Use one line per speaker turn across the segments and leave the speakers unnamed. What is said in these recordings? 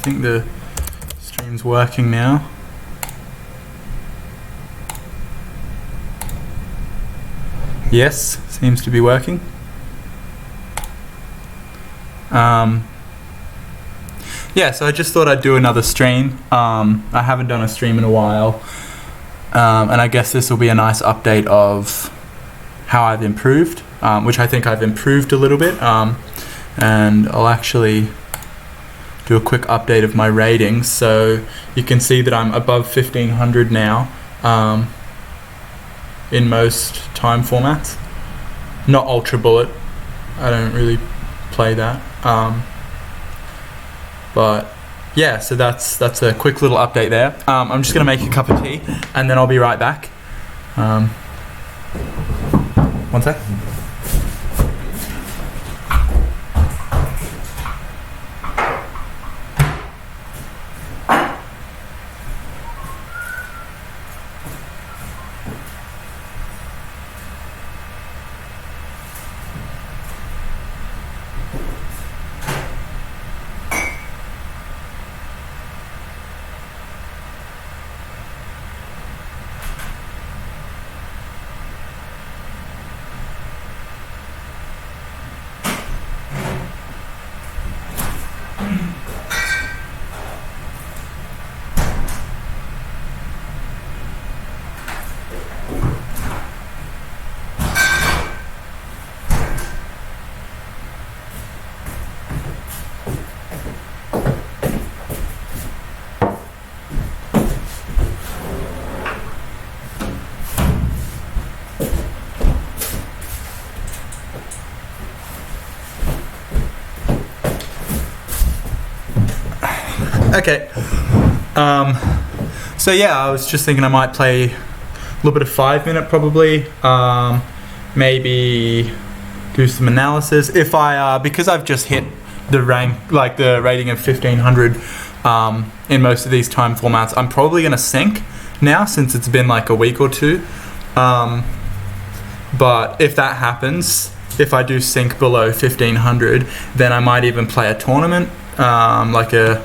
think the stream's working now. Yes, seems to be working. Yeah, so I just thought I'd do another stream. I haven't done a stream in a while, and I guess this will be a nice update of how I've improved, which I think I've improved a little bit, and I'll actually do a quick update of my ratings. So you can see that I'm above 1500 now in most time formats. Not Ultra Bullet, I don't really play that. But yeah, so that's a quick little update there. I'm just gonna make a cup of tea and then I'll be right back. One sec. Okay, so yeah, I was just thinking I might play a little bit of 5 minute probably, maybe do some analysis. If I, because I've just hit the rank, like the rating of 1500 in most of these time formats, I'm probably going to sync now since it's been like a week or two. But if that happens, if I do sync below 1500, then I might even play a tournament, like a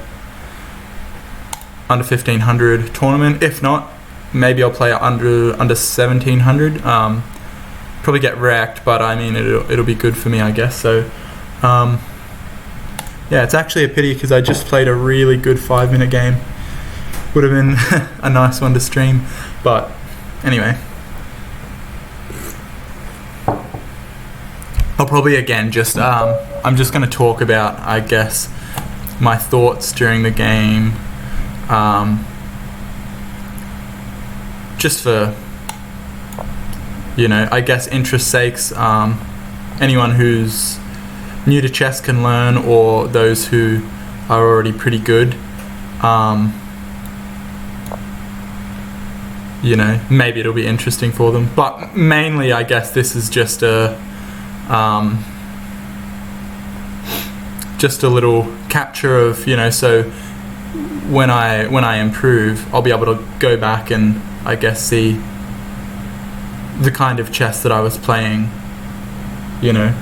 under 1500 tournament. If not, maybe I'll play under 1700. Probably get wrecked, but I mean it'll be good for me, I guess. So yeah, it's actually a pity because I just played a really good 5 minute game. Would have been a nice one to stream, but anyway, I'll probably again just I'm just going to talk about, I guess, my thoughts during the game. Just for, you know, I guess interest sakes. Anyone who's new to chess can learn, or those who are already pretty good. You know, maybe it'll be interesting for them. But mainly, I guess this is just a little capture of, you know, so when I improve, I'll be able to go back and I guess see the kind of chess that I was playing, you know,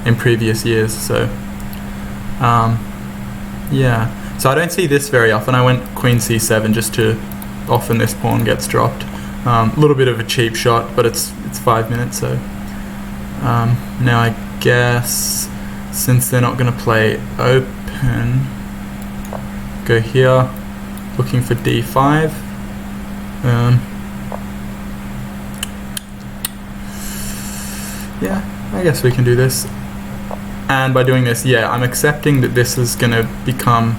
in previous years. So yeah, so I don't see this very often. I went queen c7 just to often this pawn gets dropped. A little bit of a cheap shot, but it's 5 minutes. So now I guess since they're not going to play open, go here, looking for d5. Yeah, I guess we can do this. And by doing this, yeah, I'm accepting that this is going to become,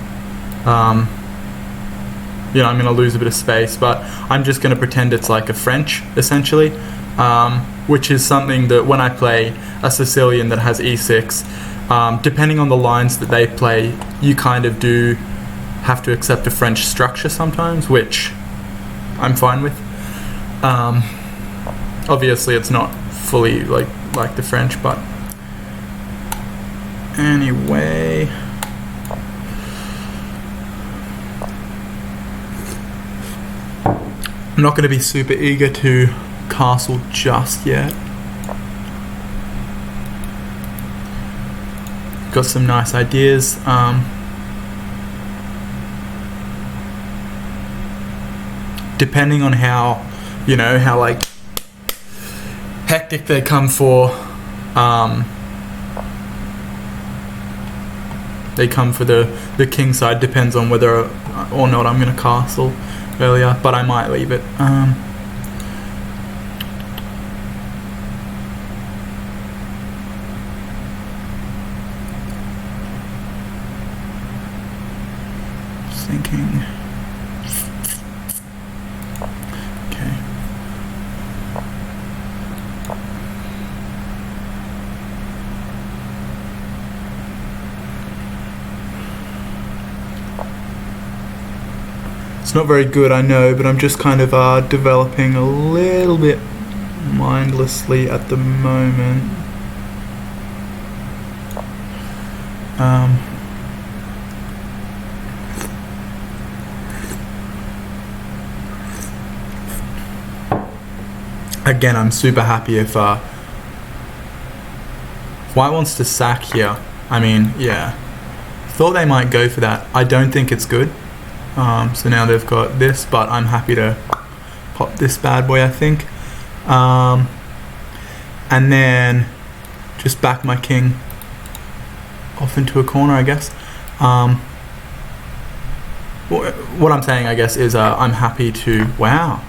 you know, I'm going to lose a bit of space, but I'm just going to pretend it's like a French, essentially, which is something that when I play a Sicilian that has e6, depending on the lines that they play, you kind of do have to accept a French structure sometimes, which I'm fine with. Obviously it's not fully like the French, but anyway, I'm not going to be super eager to castle just yet. Got some nice ideas. depending on how, how like hectic they come for, they come for the king side, depends on whether or not I'm going to castle earlier, but I might leave it. Just thinking. Okay. It's not very good, I know, but I'm just kind of developing a little bit mindlessly at the moment. Again, I'm super happy if White wants to sack here. I mean, yeah. Thought they might go for that. I don't think it's good. So now they've got this, but I'm happy to pop this bad boy, I think. And then just back my king off into a corner, I guess. What I'm saying, I guess, is I'm happy to... Wow.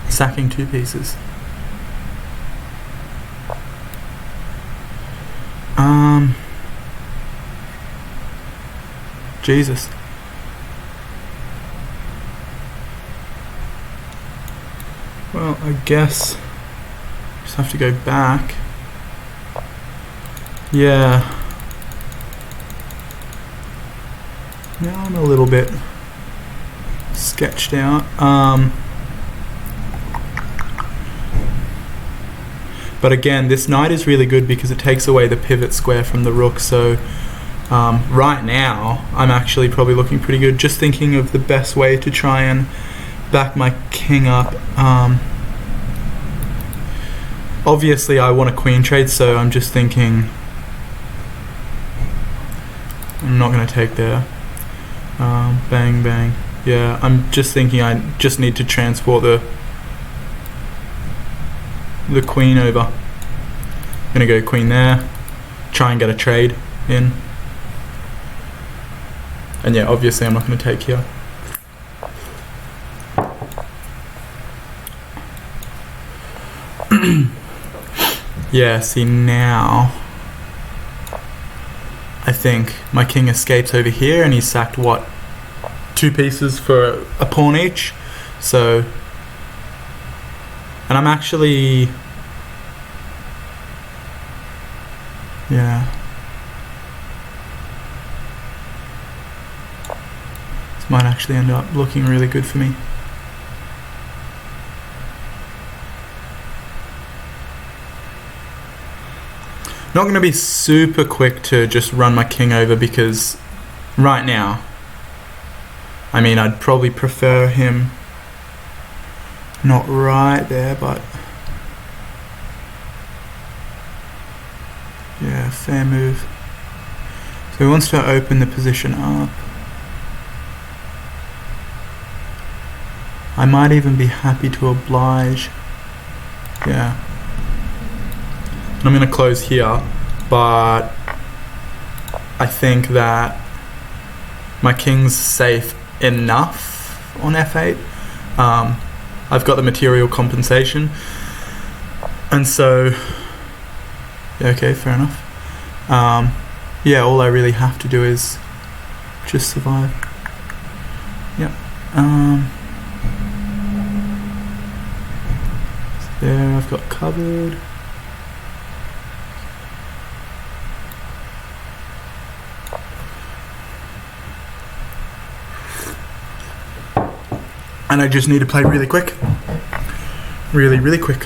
Sacking 2 pieces. Jesus. Well, I guess just have to go back. Yeah. Now I'm a little bit sketched out. But again, this knight is really good because it takes away the pivot square from the rook, so right now I'm actually probably looking pretty good. Just thinking of the best way to try and back my king up. Obviously I want a queen trade, so I'm just thinking I'm not going to take there. Bang bang. Yeah, I'm just thinking I just need to transport the queen over. I'm gonna go queen there, try and get a trade in, and yeah, obviously I'm not gonna take here. Yeah, see now I think my king escapes over here and he's sacked what, 2 pieces for a pawn each, so, and I'm actually, yeah, this might actually end up looking really good for me. Not going to be super quick to just run my king over because right now, I mean, I'd probably prefer him not right there, but yeah, fair move. So he wants to open the position up. I might even be happy to oblige. Yeah. I'm going to close here, but I think that my king's safe enough on f8. I've got the material compensation, and so yeah, okay, fair enough. Yeah, all I really have to do is just survive. Yep. So there, I've got covered. And I just need to play really quick. Really, really quick.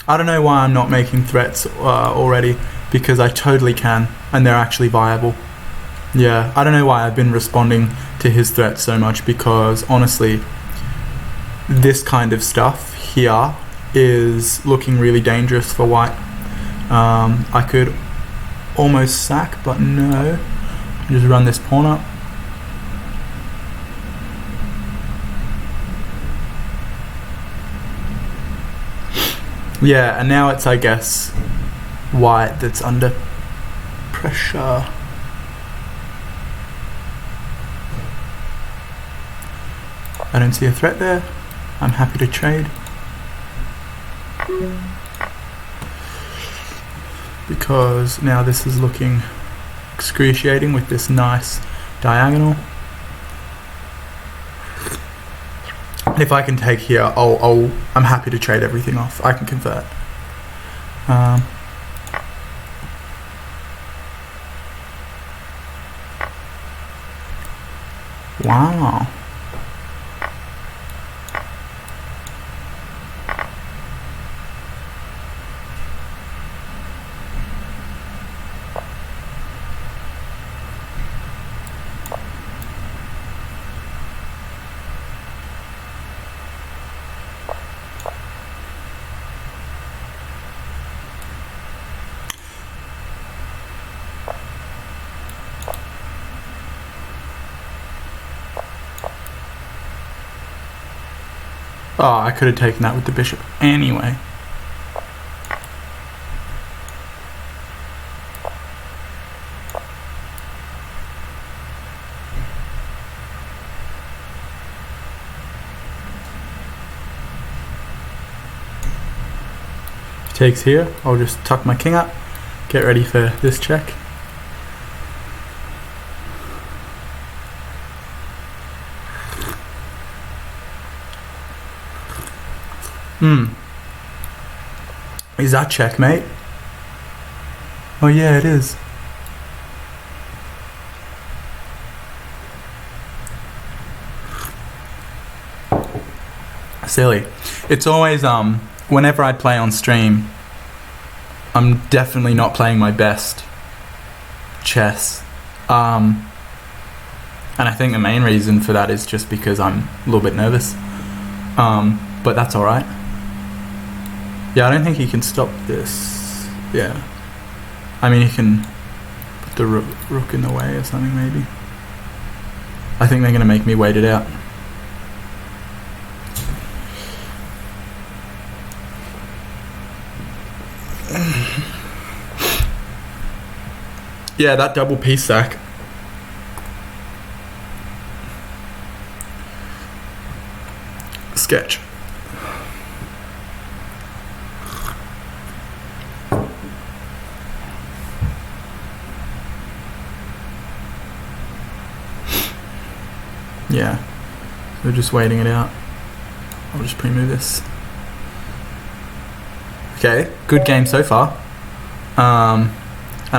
I don't know why I'm not making threats already, because I totally can, and they're actually viable. Yeah, I don't know why I've been responding to his threats so much, because honestly, this kind of stuff here is looking really dangerous for white. I could almost sack, but no. Just run this pawn up. Yeah, and now it's, I guess, white that's under pressure. I don't see a threat there. I'm happy to trade. Because now this is looking excruciating with this nice diagonal. And if I can take here, I'm happy to trade everything off. I can convert. Wow. Oh, I could have taken that with the bishop anyway. Takes here. I'll just tuck my king up, get ready for this check. Is that checkmate? Oh yeah, it is. Silly. It's always, whenever I play on stream, I'm definitely not playing my best chess. And I think the main reason for that is just because I'm a little bit nervous. But that's alright. Yeah, I don't think he can stop this. Yeah. I mean, he can put the rook in the way or something, maybe. I think they're going to make me wait it out. Yeah, that double piece sack. Sketch. Yeah, we're just waiting it out. I'll just pre-move this. Okay, good game so far. And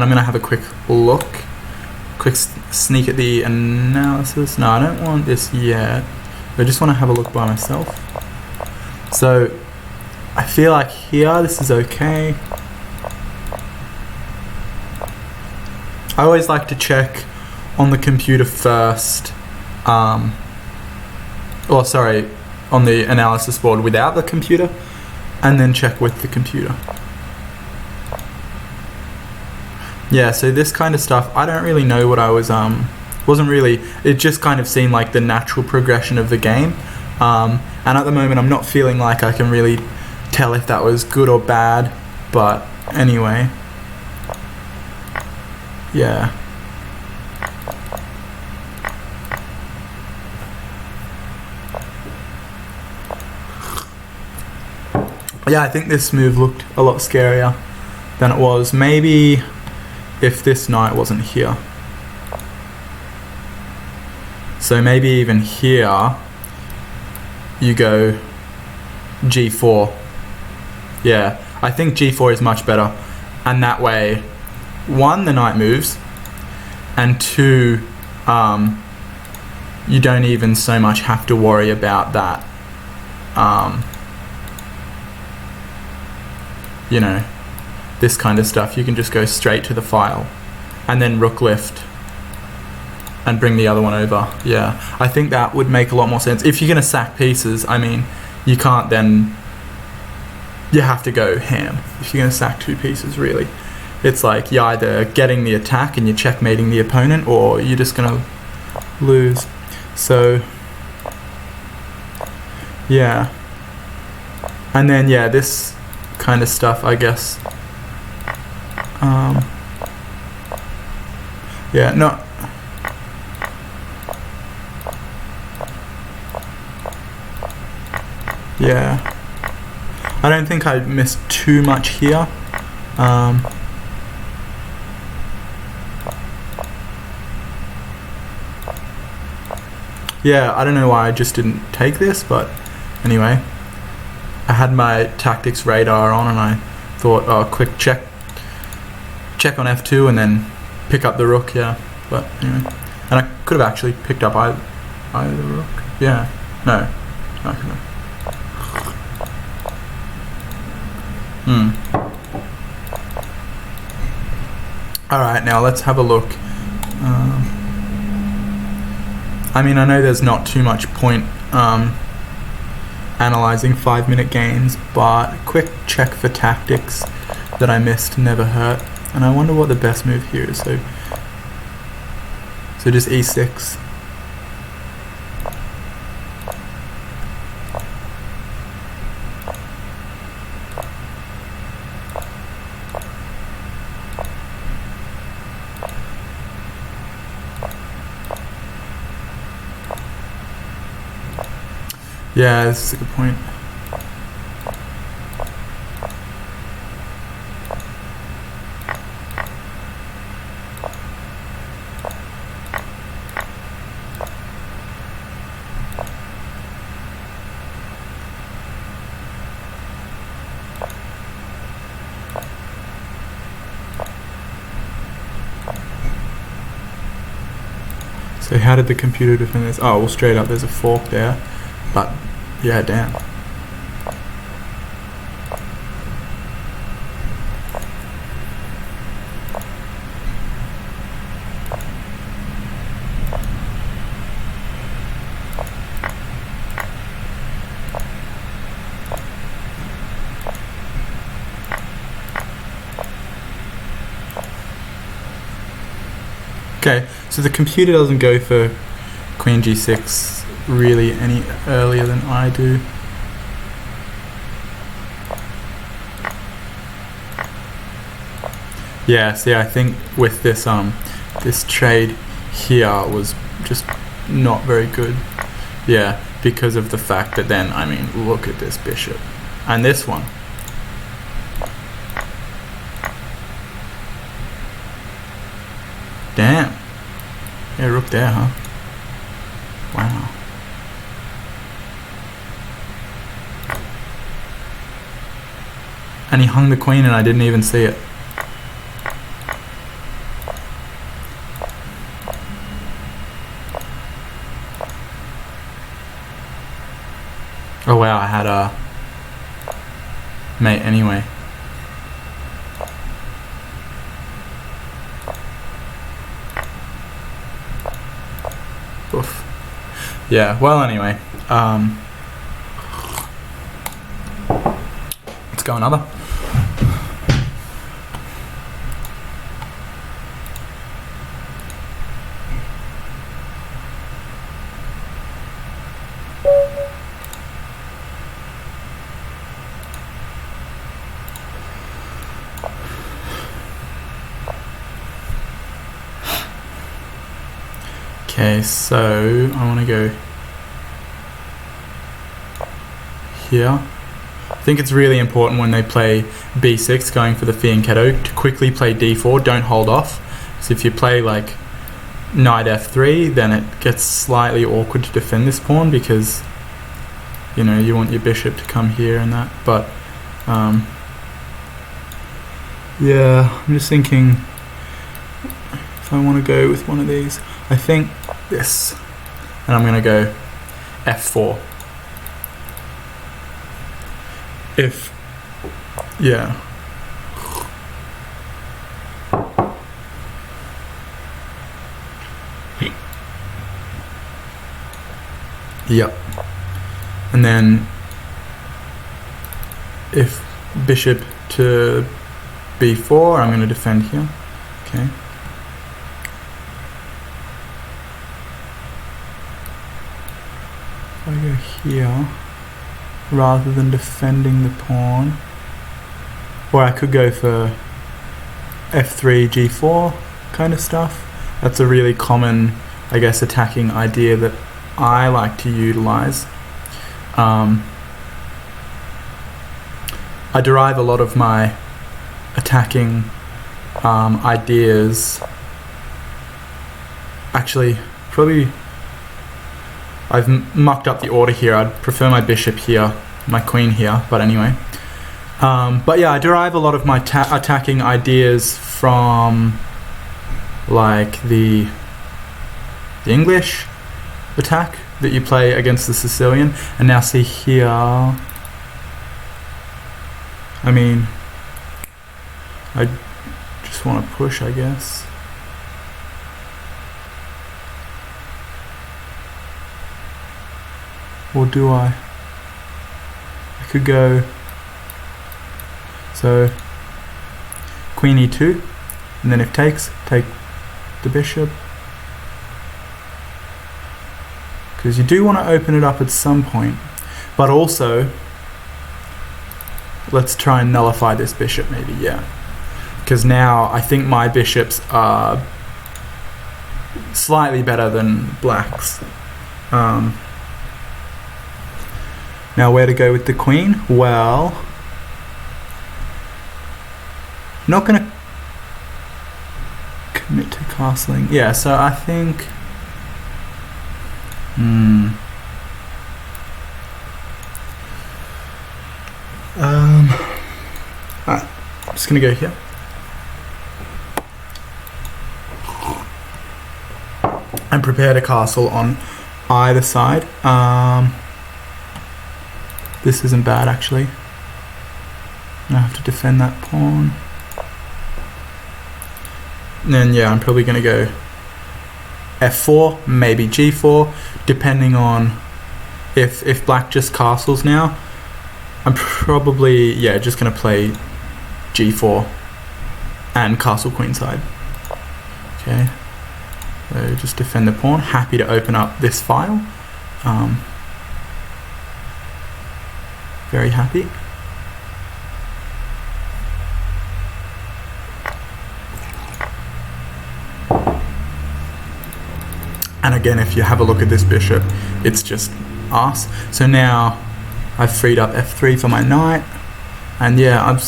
I'm gonna have a quick look, quick sneak at the analysis. No, I don't want this yet. I just want to have a look by myself. So I feel like here this is okay. I always like to check on the computer first. Or sorry, on the analysis board without the computer, and then check with the computer. Yeah, so this kind of stuff, I don't really know what I was, wasn't really, it just kind of seemed like the natural progression of the game. And at the moment I'm not feeling like I can really tell if that was good or bad, but anyway. Yeah. Yeah, I think this move looked a lot scarier than it was. Maybe if this knight wasn't here. So maybe even here you go g4. Yeah, I think g4 is much better. And that way, one, the knight moves, and two, you don't even so much have to worry about that. You know, this kind of stuff. You can just go straight to the file and then rook lift and bring the other one over. Yeah, I think that would make a lot more sense. If you're going to sack pieces, I mean, you can't then, you have to go ham if you're going to sack two pieces, really. it's like you're either getting the attack and you're checkmating the opponent, or you're just gonna lose. So yeah, and then yeah, this kind of stuff, I guess. Yeah, no. Yeah, I don't think I missed too much here. Yeah, I don't know why I just didn't take this, but anyway, I had my tactics radar on and I thought, oh, quick check on F2 and then pick up the rook. Yeah, but anyway, and I could have actually picked up either rook. Yeah, no, I couldn't have. Alright, now let's have a look. I mean, I know there's not too much point analysing 5-minute games, but a quick check for tactics that I missed never hurt. And I wonder what the best move here is. So just e6. Yeah, this is a good point. So how did the computer defend this? Oh, well, straight up there's a fork there, but yeah, damn. Okay, so the computer doesn't go for Queen G6 really any earlier than I do. Yeah, see, I think with this this trade here was just not very good. Yeah, because of the fact that then, I mean, look at this bishop and this one. Damn. Yeah, rook there, huh? Wow. And he hung the queen and I didn't even see it. Oh wow, I had a mate anyway. Oof. Yeah, well anyway, let's go another. Okay, so I want to go here. I think it's really important when they play b6, going for the fianchetto, to quickly play d4, don't hold off. So if you play like knight f3, then it gets slightly awkward to defend this pawn because, you know, you want your bishop to come here and that. But yeah, I'm just thinking if I want to go with one of these. I think this, and I'm going to go f4. If, yeah. Yep. And then if bishop to b4. I'm going to defend here. Okay. If I go here, rather than defending the pawn, or I could go for f3, g4 kind of stuff. That's a really common, I guess, attacking idea that I like to utilize. I derive a lot of my attacking ideas. Actually, probably I've mucked up the order here. I'd prefer my bishop here, my queen here, but anyway. But yeah, I derive a lot of my attacking ideas from like the English attack that you play against the Sicilian. And now see here, I mean, I just want to push, I guess. Or do I? I could go, so queen e2, and then if takes, take the bishop. Because you do want to open it up at some point, but also let's try and nullify this bishop maybe, yeah. Because now I think my bishops are slightly better than black's. Now where to go with the queen? Well, I'm not going to commit to castling. Yeah, so I think... Alright, I'm just going to go here. And prepare to castle on either side. This isn't bad actually. I have to defend that pawn. And then yeah, I'm probably going to go f4, maybe g4, depending on if black just castles now. I'm probably, yeah, just going to play g4 and castle queenside. Okay, so just defend the pawn. Happy to open up this file. Very happy. And again, if you have a look at this bishop, it's just arse. So now I've freed up f3 for my knight. And yeah, I'm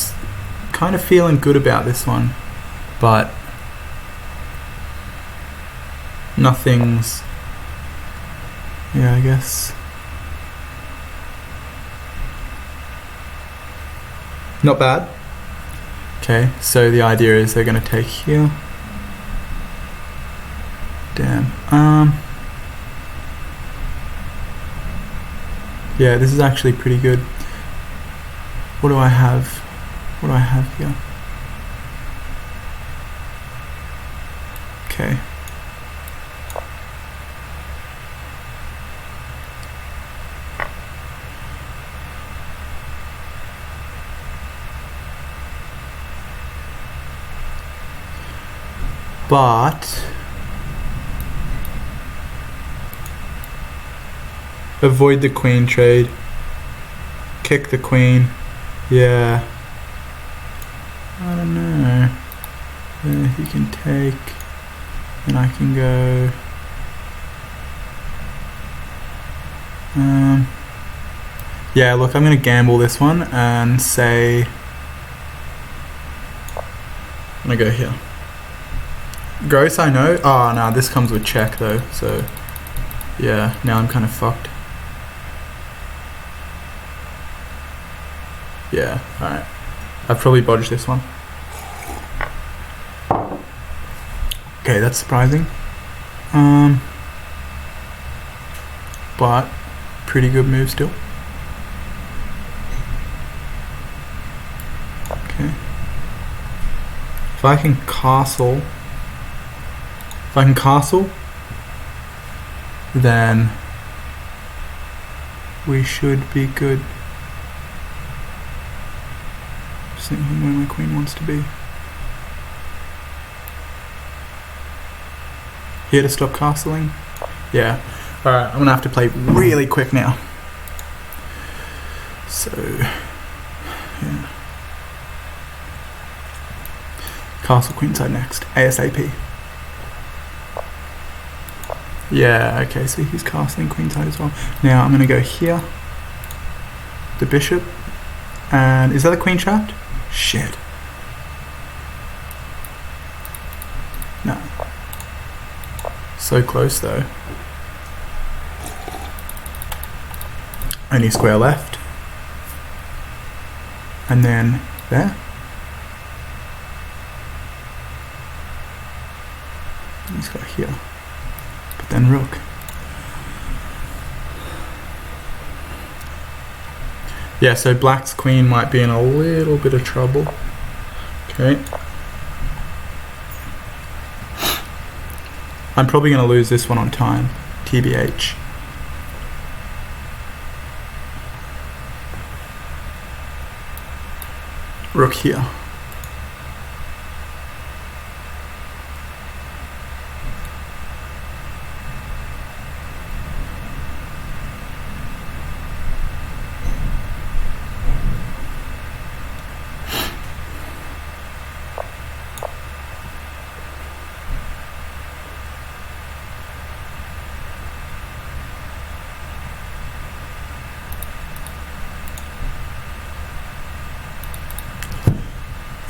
kind of feeling good about this one. But nothing's... yeah, I guess... not bad. Okay, so the idea is they're going to take here. Damn. Yeah, this is actually pretty good. What do I have? What do I have here? Okay. But avoid the queen trade. Kick the queen. Yeah. I don't know. He can take, and I can go. Yeah, look, I'm gonna gamble this one and say I'm gonna go here. Gross, I know. Oh, no, this comes with check though, so yeah, now I'm kind of fucked. Yeah, alright. I've probably bodged this one. Okay, that's surprising. But pretty good move still. Okay. If I can castle, then we should be good. Just thinking where my queen wants to be. Here to stop castling? Yeah. Alright, I'm gonna have to play really quick now. So, yeah. Castle queenside next. ASAP. Yeah, okay, so he's castling queenside as well. Now I'm gonna go here. The bishop. And is that a queen trapped? Shit. No. So close though. Only square left. And then there. He's got here. But then rook. Yeah, so black's queen might be in a little bit of trouble. Okay. I'm probably going to lose this one on time. TBH. Rook here.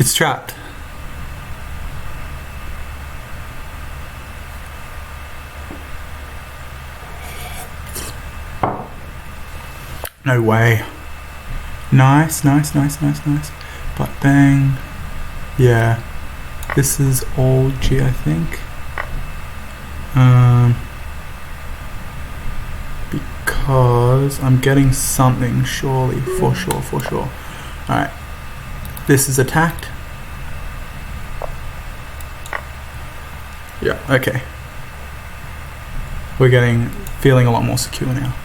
It's trapped. No way. Nice. But bang. Yeah. This is all G, I think. Because I'm getting something, surely. For sure. Alright. This is attacked. Yeah, okay. We're feeling a lot more secure now.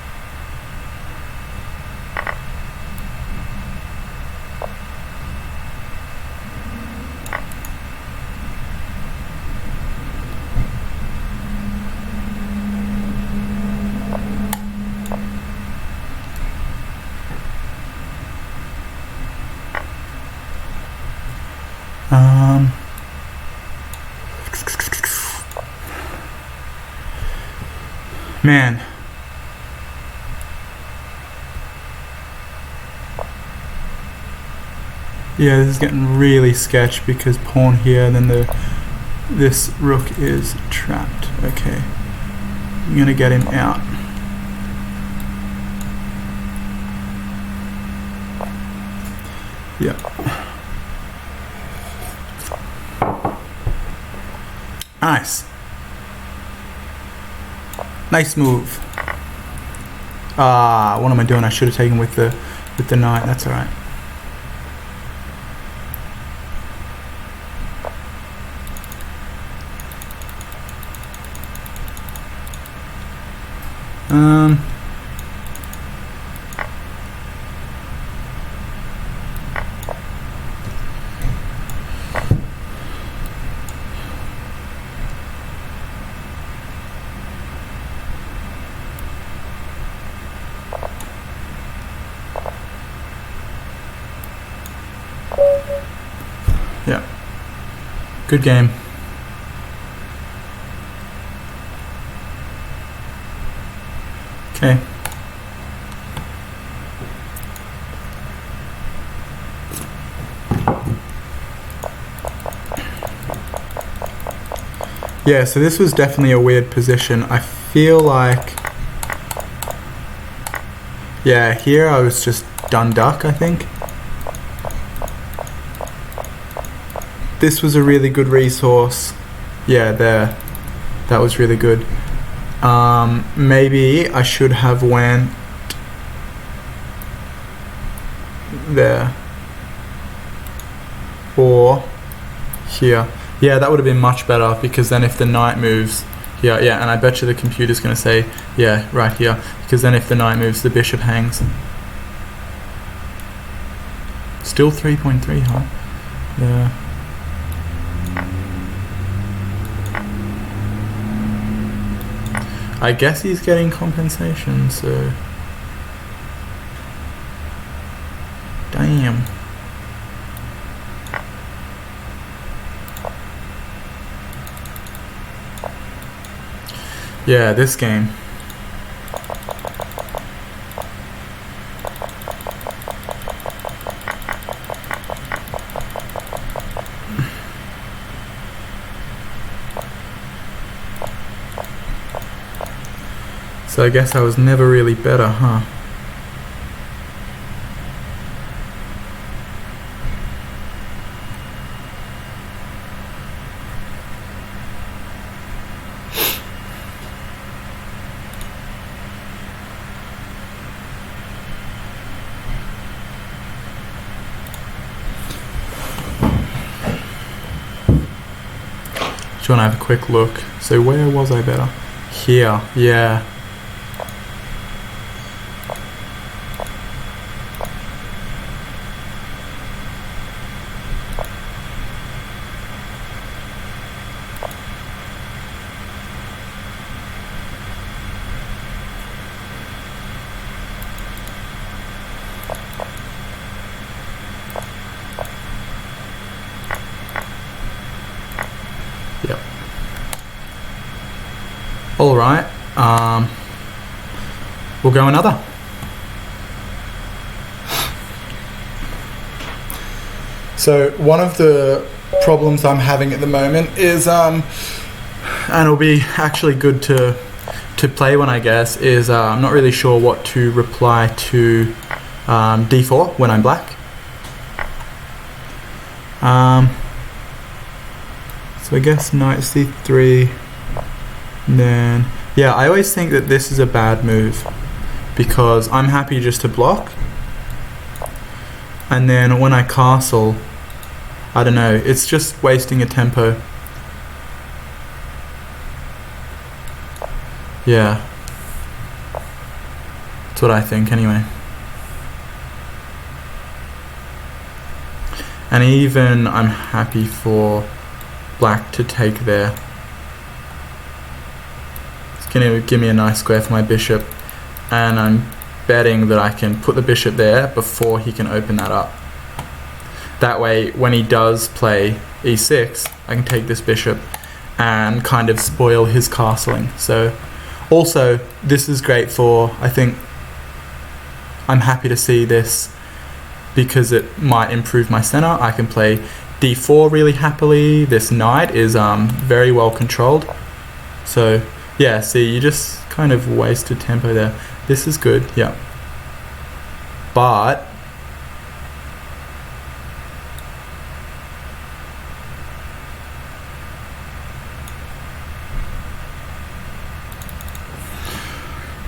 Man. Yeah, this is getting really sketch because pawn here, then this rook is trapped. Okay. I'm gonna get him out. Yeah. Nice. Nice move. What am I doing? I should have taken with the knight. That's alright. Yeah. Good game. Okay. Yeah, so this was definitely a weird position. I feel like... Yeah, here I was just done duck, I think. This was a really good resource. Yeah, there. That was really good. Maybe I should have went there. Or here. Yeah, that would have been much better because then if the knight moves here, yeah, and I bet you the computer's going to say, yeah, right here. Because then if the knight moves, the bishop hangs. Still 3.3, huh? Yeah. I guess he's getting compensation, so... Damn. Yeah, this game. So I guess I was never really better, huh? Do you want to have a quick look? So where was I better? Here, yeah. Yep. All right. We'll go another. So one of the problems I'm having at the moment is, and it'll be actually good to play one, I guess, is I'm not really sure what to reply to d4 when I'm black. So I guess knight c3, and then yeah, I always think that this is a bad move because I'm happy just to block, and then when I castle, I don't know, it's just wasting a tempo. Yeah, that's what I think anyway. And even I'm happy for black to take there. It's going to give me a nice square for my bishop, and I'm betting that I can put the bishop there before he can open that up. That way, when he does play e6, I can take this bishop and kind of spoil his castling. So also, this is great for, I think, I'm happy to see this because it might improve my center. I can play d4 really happily. This knight is very well controlled. So yeah, see, you just kind of wasted tempo there. This is good, yeah. But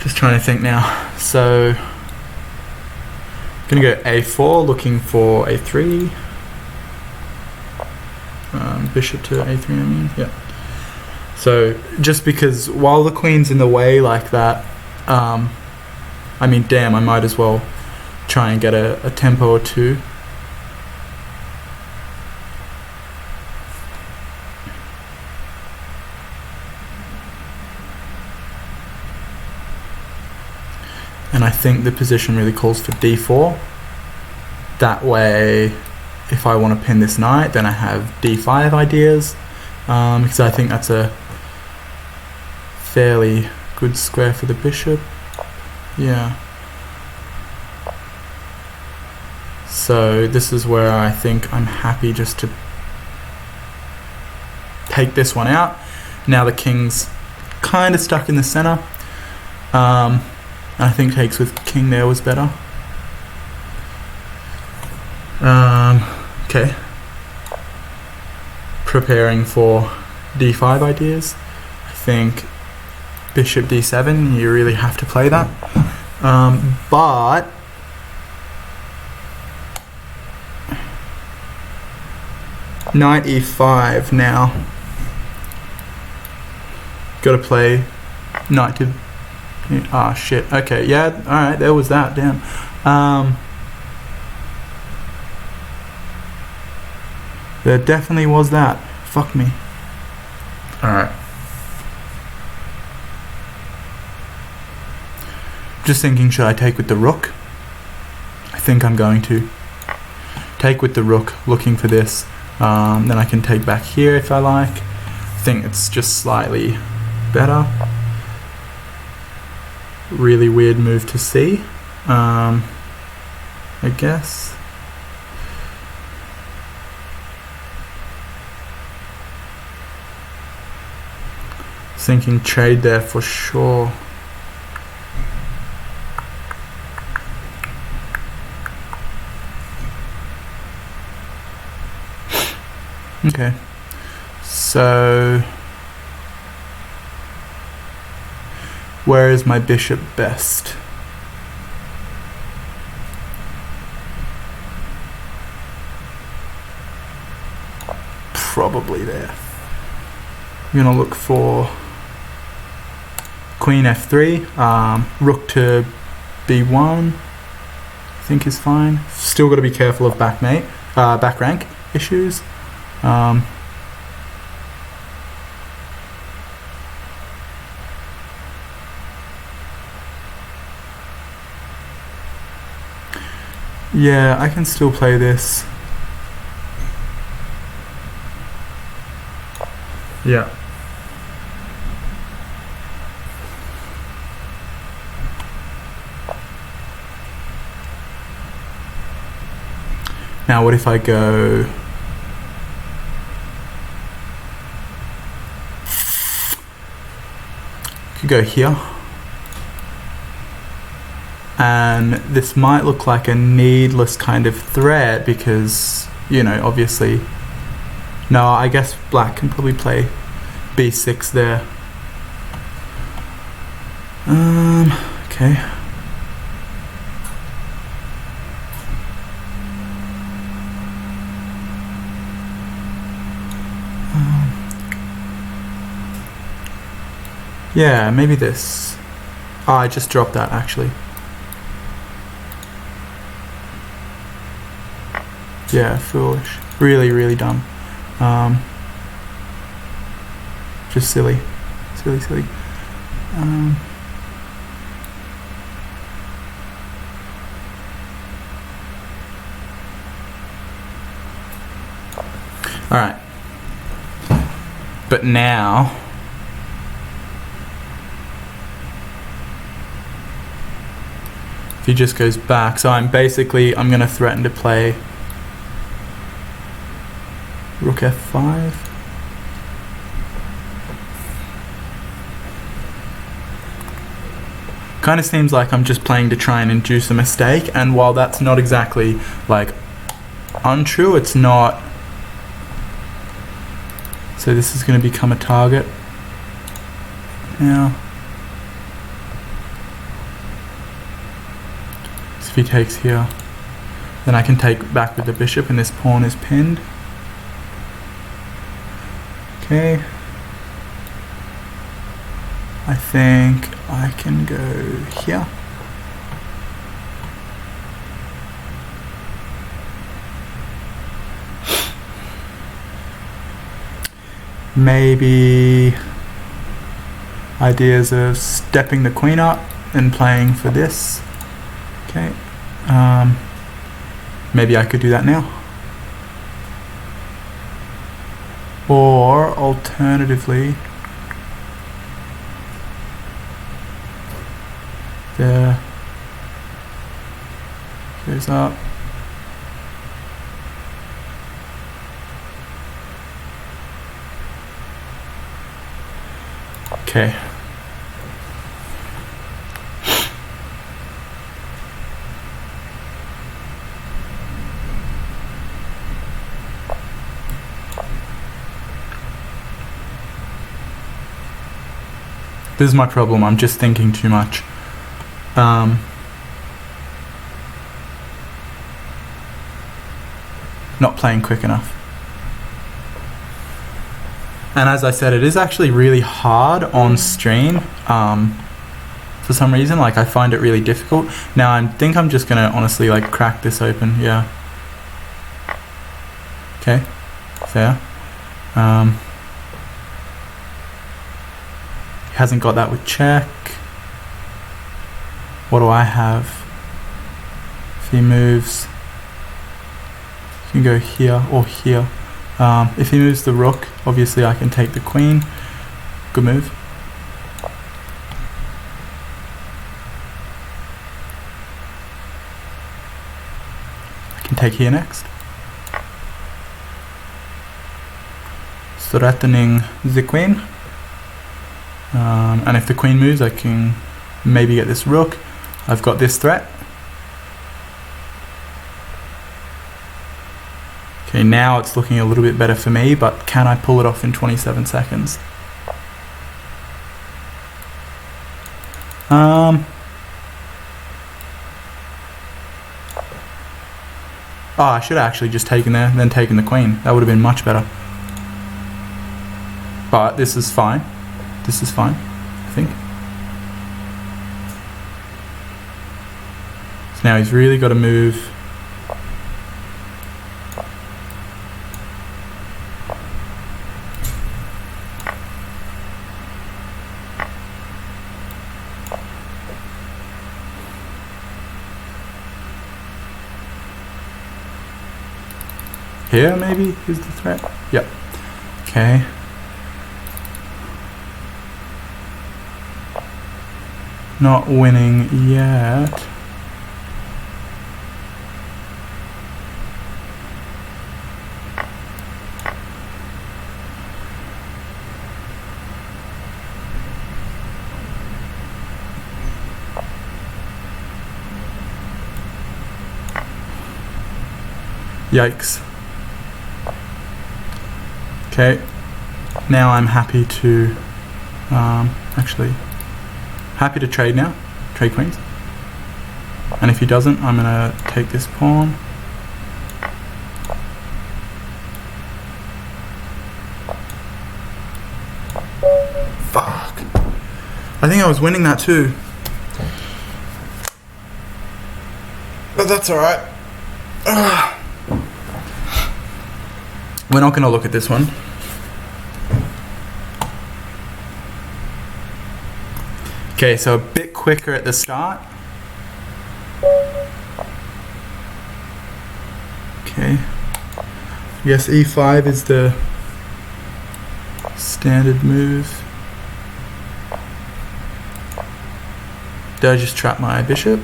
just trying to think now. So gonna go a4, looking for a3. Bishop to a3, I mean, yeah. So just because while the queen's in the way like that, I mean, damn, I might as well try and get a tempo or two. And I think the position really calls for d4. That way, if I want to pin this knight, then I have d5 ideas, because I think that's a fairly good square for the bishop. Yeah. So this is where I think I'm happy just to take this one out. Now the king's kind of stuck in the center. I think takes with king there was better. Okay. Preparing for d5 ideas. I think bishop d7, you really have to play that. But knight e5 now. Gotta play knight to... Ah, shit. Okay, yeah, alright, there was that, damn. There definitely was that. Fuck me. Alright. Just thinking, should I take with the rook? I think I'm going to. Take with the rook, looking for this. Then I can take back here if I like. I think it's just slightly better. Really weird move to see, I guess. Thinking trade there for sure. Okay, so where is my bishop best? Probably there. I'm gonna look for queen f3, rook to b1, I think is fine. Still got to be careful of back rank issues. Yeah, I can still play this. Yeah. Now what if I go... Could go here. And this might look like a needless kind of threat because, you know, obviously... No, I guess black can probably play b6 there. Okay. Yeah, maybe this. Oh, I just dropped that actually. Yeah, foolish. Really, really dumb. Just silly. Silly. Alright. But now... if he just goes back, so I'm going to threaten to play rook f5. Kind of seems like I'm just playing to try and induce a mistake, and while that's not exactly like untrue, it's not. So this is going to become a target now. So if he takes here, then I can take back with the bishop and this pawn is pinned. Okay, I think I can go here. Maybe ideas of stepping the queen up and playing for this. Okay, maybe I could do that now. Or alternatively, there goes up. Okay. This is my problem, I'm just thinking too much. Not playing quick enough. And as I said, it is actually really hard on stream. For some reason, like I find it really difficult. Now I think I'm just gonna honestly like crack this open, yeah. Okay, fair. Hasn't got that with check. what do I have? If he moves, he can go here or here. If he moves the rook, obviously I can take the queen. Good move. I can take here next. Threatening the queen. And if the queen moves, I can maybe get this rook. I've got this threat. Okay, now it's looking a little bit better for me, but can I pull it off in 27 seconds? Oh, I should have actually just taken there and then taken the queen. That would have been much better. But this is fine. This is fine, I think. So now he's really got to move. Here maybe is the threat. Yep. Okay. Not winning yet. Yikes. Okay. Now I'm happy to actually happy to trade now. Trade queens. And if he doesn't, I'm gonna take this pawn. Fuck. I think I was winning that too. But that's alright. We're not gonna look at this one. Okay, so a bit quicker at the start. Okay. Yes, e5 is the standard move. Did I just trap my bishop?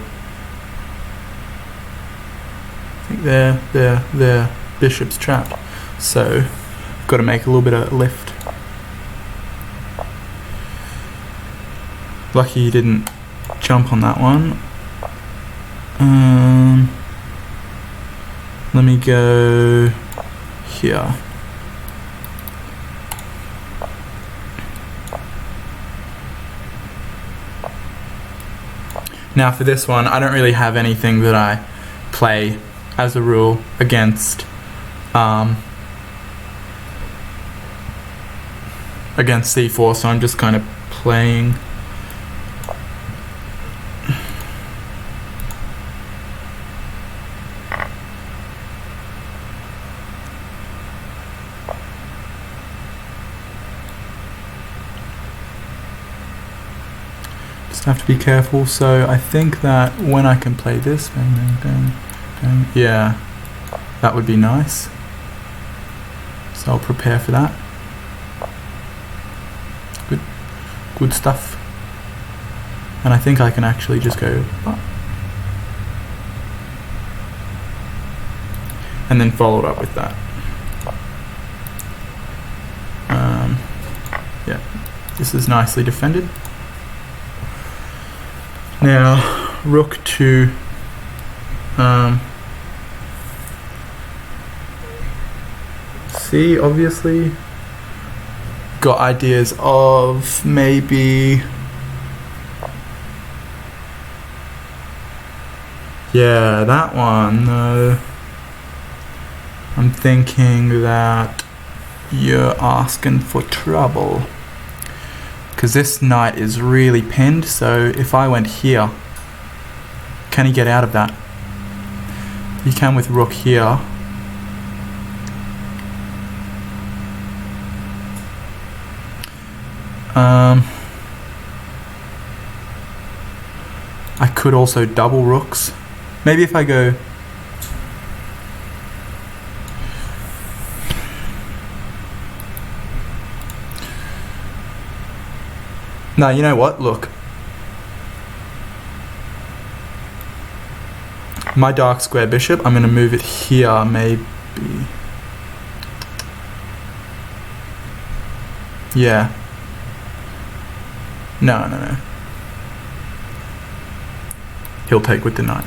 I think their bishop's trapped. So, I've got to make a little bit of lift. Lucky he didn't jump on that one. Let me go here. Now for this one, I don't really have anything that I play as a rule against against c4, so I'm just kind of playing. Have to be careful, so I think that when I can play this, bang, bang, bang, bang, yeah, that would be nice. So I'll prepare for that. Good stuff. And I think I can actually just go up. And then follow it up with that. Yeah, this is nicely defended. Now, rook to C, obviously. Got ideas of maybe, yeah, that one though. I'm thinking that you're asking for trouble. Because this knight is really pinned, so if I went here, can he get out of that? He can with rook here. I could also double rooks. Maybe if I go... No, you know what? Look. My dark square bishop, I'm going to move it here, maybe. Yeah. No. He'll take with the knight.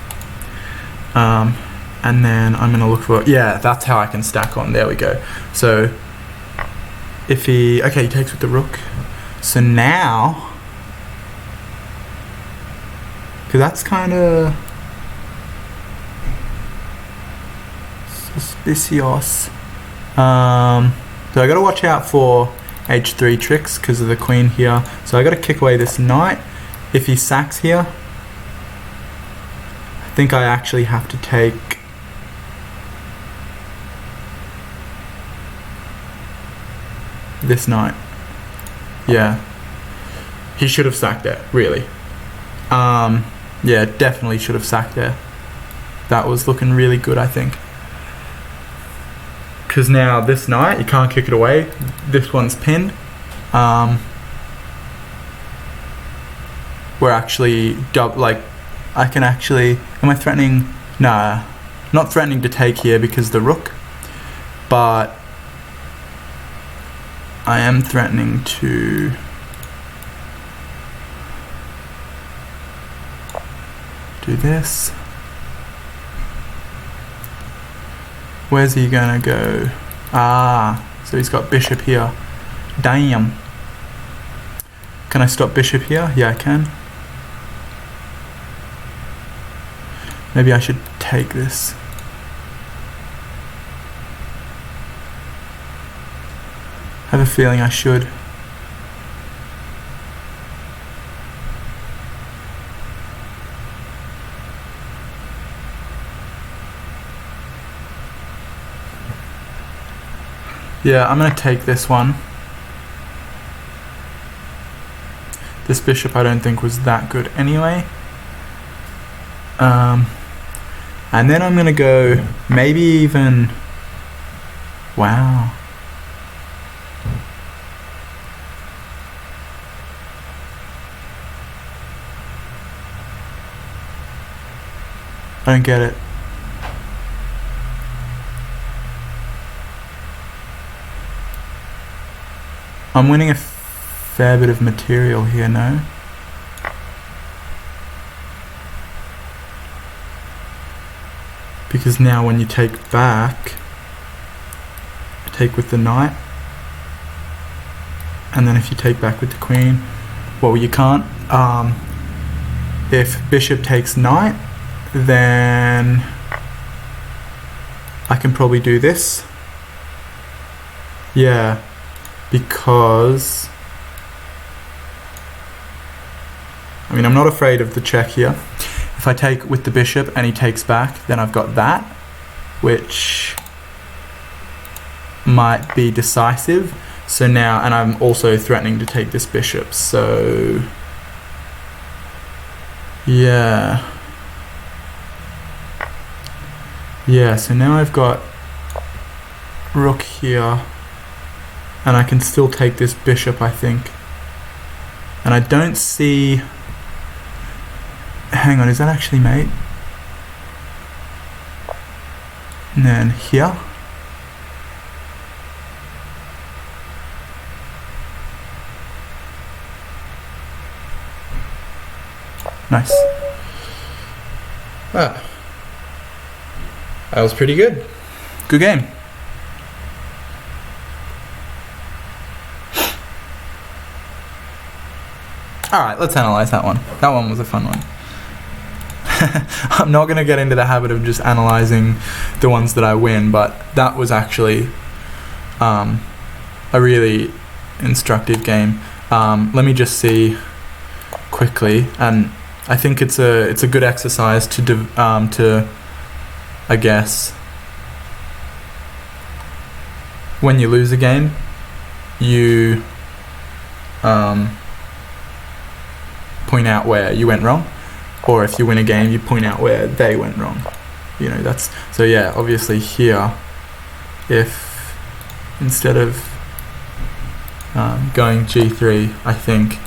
And then I'm going to look for... Yeah, that's how I can stack on. There we go. So, if he... Okay, he takes with the rook. So now... Because that's kind of... suspicious. So I got to watch out for h3 tricks because of the queen here. So I got to kick away this knight. If he sacks here, I think I actually have to take this knight. Yeah, he should have sacked there, really. Yeah, definitely should have sacked there. That was looking really good, I think. Because now this knight, you can't kick it away. This one's pinned. We're actually like, I can actually... Am I threatening? Nah, not threatening to take here because the rook. But I am threatening to... do this. Where's he gonna go? Ah, so he's got bishop here. Damn. Can I stop bishop here? Yeah, I can. Maybe I should take this. I have a feeling I should. Yeah, I'm going to take this one. This bishop I don't think was that good anyway. And then I'm going to go maybe even... Wow. I don't get it. I'm winning a fair bit of material here, no? Because now when you take back, take with the knight, and then if you take back with the queen, well, you can't. If bishop takes knight, then I can probably do this. Yeah. Because, I mean, I'm not afraid of the check here. If I take with the bishop and he takes back, then I've got that, which might be decisive. So now, and I'm also threatening to take this bishop, so yeah. Yeah, so now I've got rook here. And I can still take this bishop, I think. And I don't see... Hang on, is that actually mate? And then here. Nice. Ah. That was pretty good. Good game. Alright, let's analyze that one. That one was a fun one. I'm not going to get into the habit of just analyzing the ones that I win, but that was actually a really instructive game. Let me just see quickly, and I think it's a good exercise to I guess, when you lose a game, you point out where you went wrong. or if you win a game, you point out where they went wrong. You know, that's so. Yeah, obviously here, if instead of going g3, I think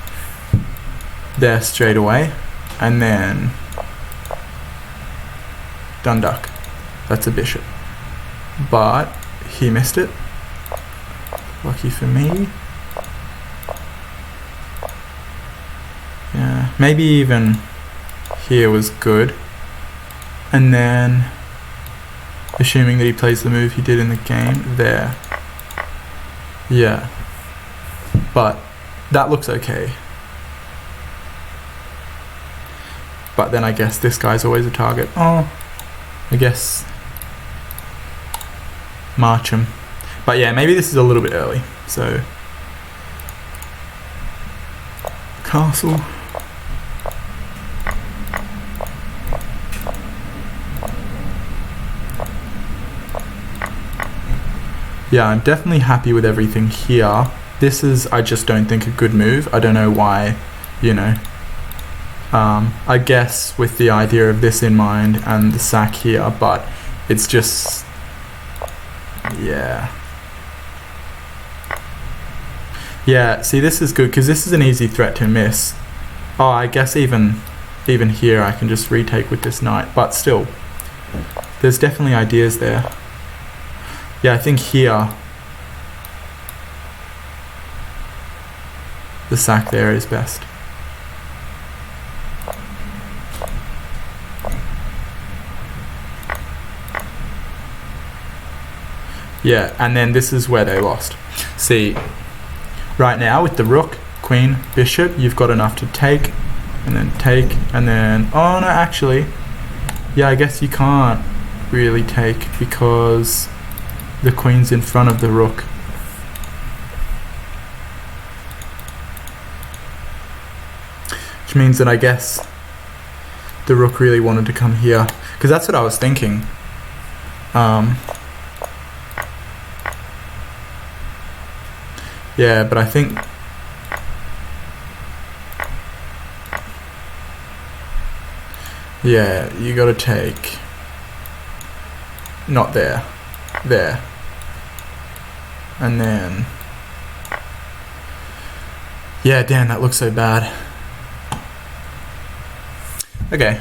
there straight away, and then Dundalk. That's a bishop, but he missed it. Lucky for me. Yeah, maybe even here was good. And then, assuming that he plays the move he did in the game, there. Yeah. But that looks okay. But then I guess this guy's always a target. Oh, I guess march him. But yeah, maybe this is a little bit early. So, castle. Yeah, I'm definitely happy with everything here. This is, I just don't think, a good move. I don't know why, you know. I guess with the idea of this in mind and the sack here, but it's just, yeah. Yeah, see, this is good because this is an easy threat to miss. Oh, I guess even here I can just retake with this knight, but still, there's definitely ideas there. Yeah, I think here the sack there is best. Yeah, and then this is where they lost. See, right now with the rook, queen, bishop, you've got enough to take, and then, oh no, actually, yeah, I guess you can't really take because the queen's in front of the rook. Which means that I guess the rook really wanted to come here, because that's what I was thinking. Yeah, but I think yeah, you gotta take not there, there, and then yeah, damn, that looks so bad. Okay,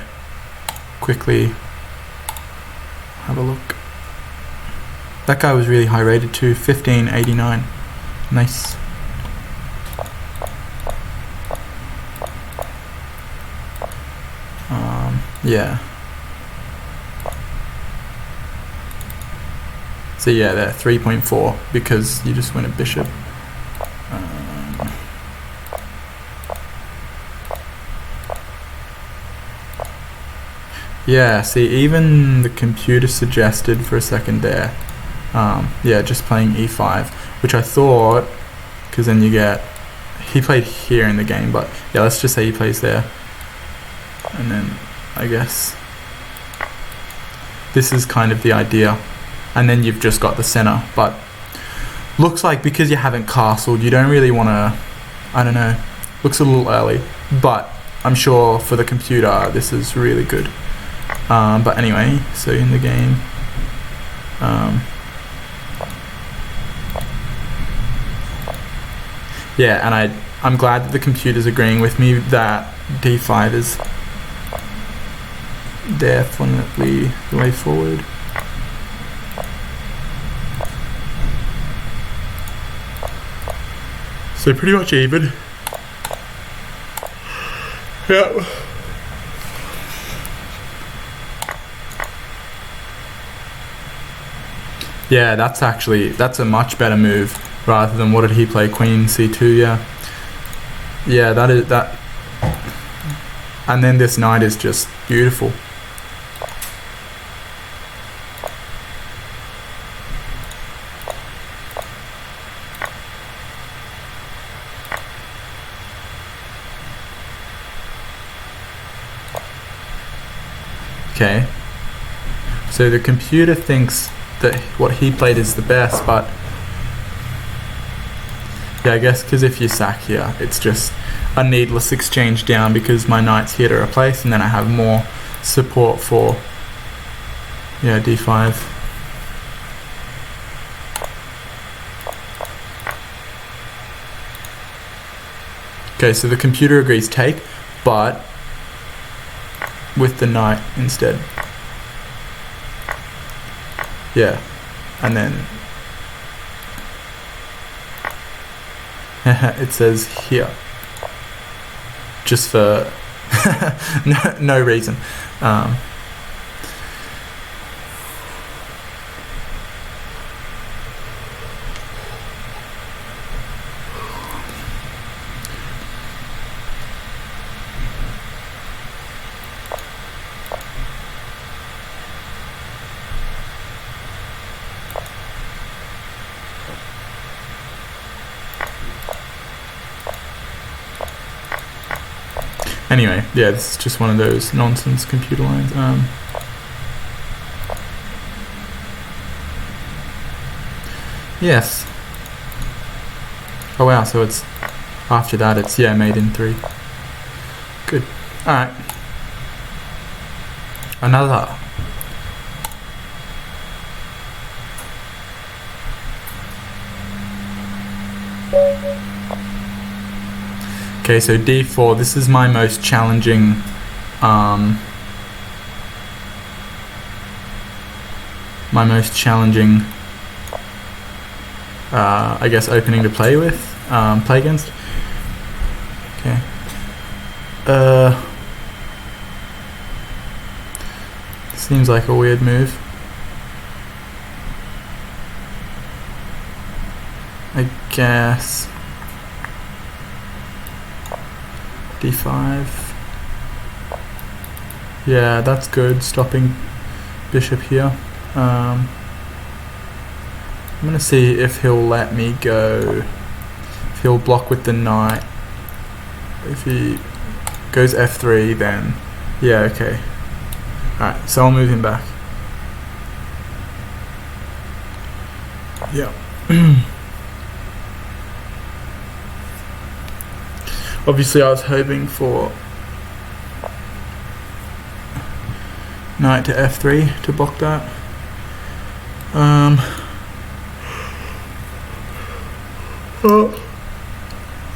quickly have a look. That guy was really high rated too, 1589. Nice. Yeah. So yeah, they're 3.4 because you just win a bishop. Yeah, see, even the computer suggested for a second there, yeah, just playing e5, which I thought, because then you get, he played here in the game, but yeah, let's just say he plays there, and then I guess this is kind of the idea, and then you've just got the center, but looks like because you haven't castled, you don't really want to, I don't know, looks a little early, but I'm sure for the computer this is really good. But anyway, so in the game, yeah, and I'm glad that the computer's agreeing with me that d5 is definitely the way forward. So pretty much even. Yeah. Yeah, that's a much better move rather than what did he play, queen c2, yeah. Yeah, that. And then this knight is just beautiful. Okay. So the computer thinks that what he played is the best, but Yeah, I guess because if you sack here, it's just a needless exchange down because my knight's here to replace, and then I have more support for, yeah, d5. Okay, so the computer agrees take, but with the knight instead. Yeah, and then it says here, just for no reason. Anyway, yeah, this is just one of those nonsense computer lines. Yes. Oh wow, so it's after that it's, yeah, made in 3. Good. Alright. Another. Okay, so d4, this is my most challenging I guess opening to play with, play against. Okay. Seems like a weird move. I guess d5. Yeah, that's good, stopping bishop here. I'm gonna see if he'll let me go, if he'll block with the knight. If he goes f3, then yeah, okay. Alright, so I'll move him back. Yeah. Obviously I was hoping for knight to f3 to block that.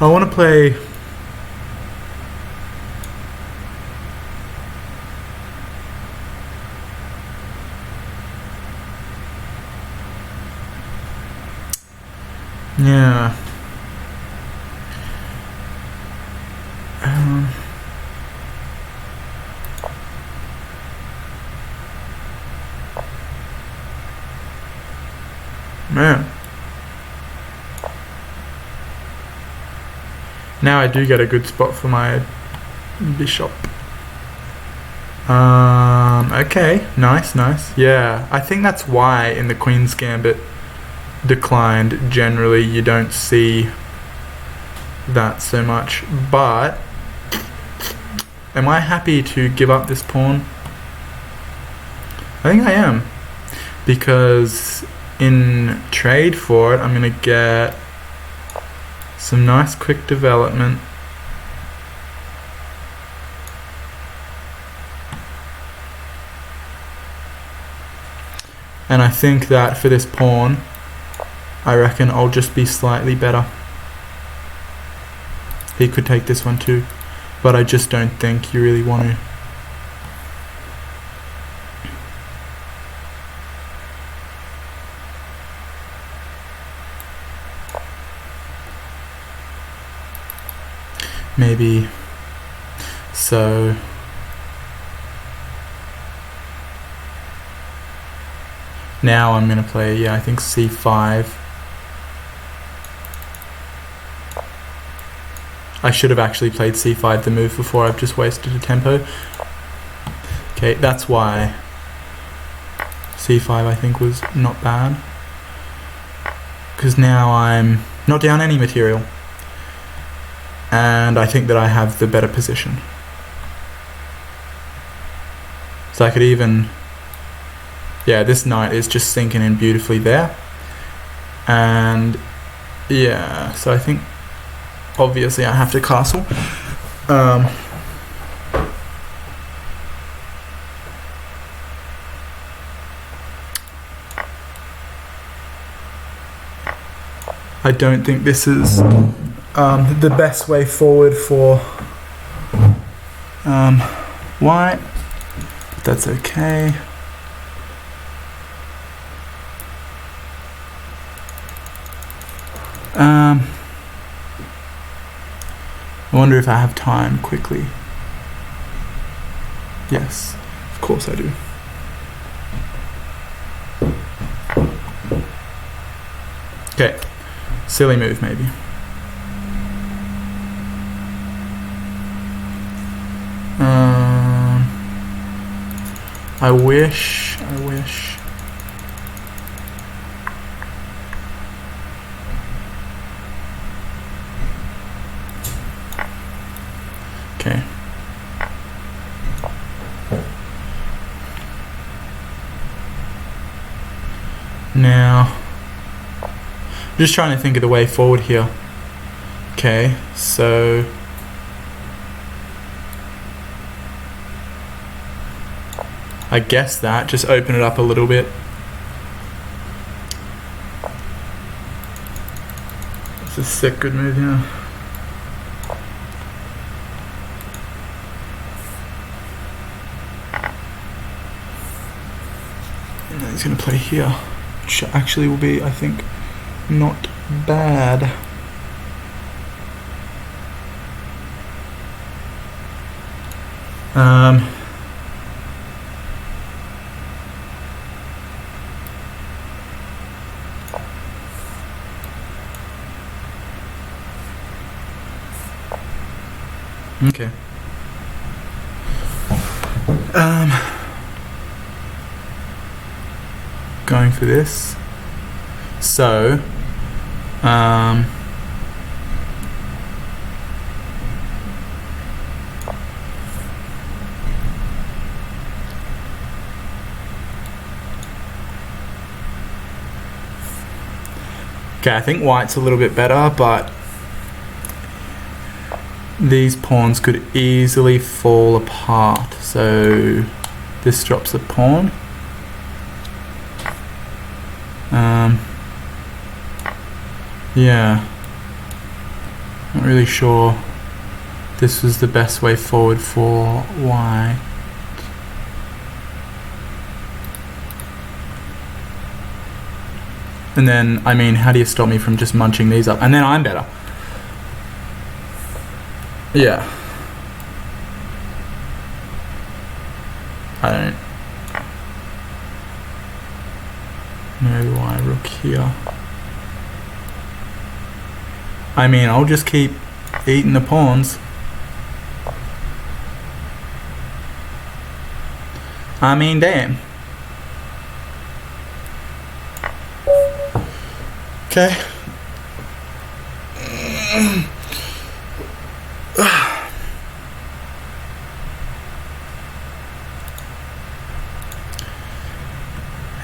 I want to play yeah. Man. Now I do get a good spot for my bishop. Okay, nice. Yeah, I think that's why in the Queen's Gambit declined, generally you don't see that so much. But am I happy to give up this pawn? I think I am, because in trade for it I'm gonna get some nice quick development. And I think that for this pawn, I reckon I'll just be slightly better. He could take this one too, but I just don't think you really want to. Maybe so. Now I'm gonna play, yeah, I think c5. I should have actually played c5 the move before. I've just wasted a tempo. Okay, that's why c5 I think was not bad, because now I'm not down any material, and I think that I have the better position. So I could even, yeah, this knight is just sinking in beautifully there, and Yeah, so I think obviously I have to castle. I don't think this is the best way forward for white. That's okay. I wonder if I have time quickly. Yes, of course I do. Okay, silly move maybe. I wish. Okay. Now, just trying to think of the way forward here. Okay, so I guess that, just open it up a little bit. It's a sick good move, yeah. And then he's going to play here, which actually will be, I think, not bad. Okay. Going for this. So, okay, I think white's a little bit better, but these pawns could easily fall apart. So this drops a pawn. Yeah, not really sure this was the best way forward for white. And then, I mean, how do you stop me from just munching these up? And then I'm better. Yeah. I don't know why rook here. I mean, I'll just keep eating the pawns. I mean, damn. Okay.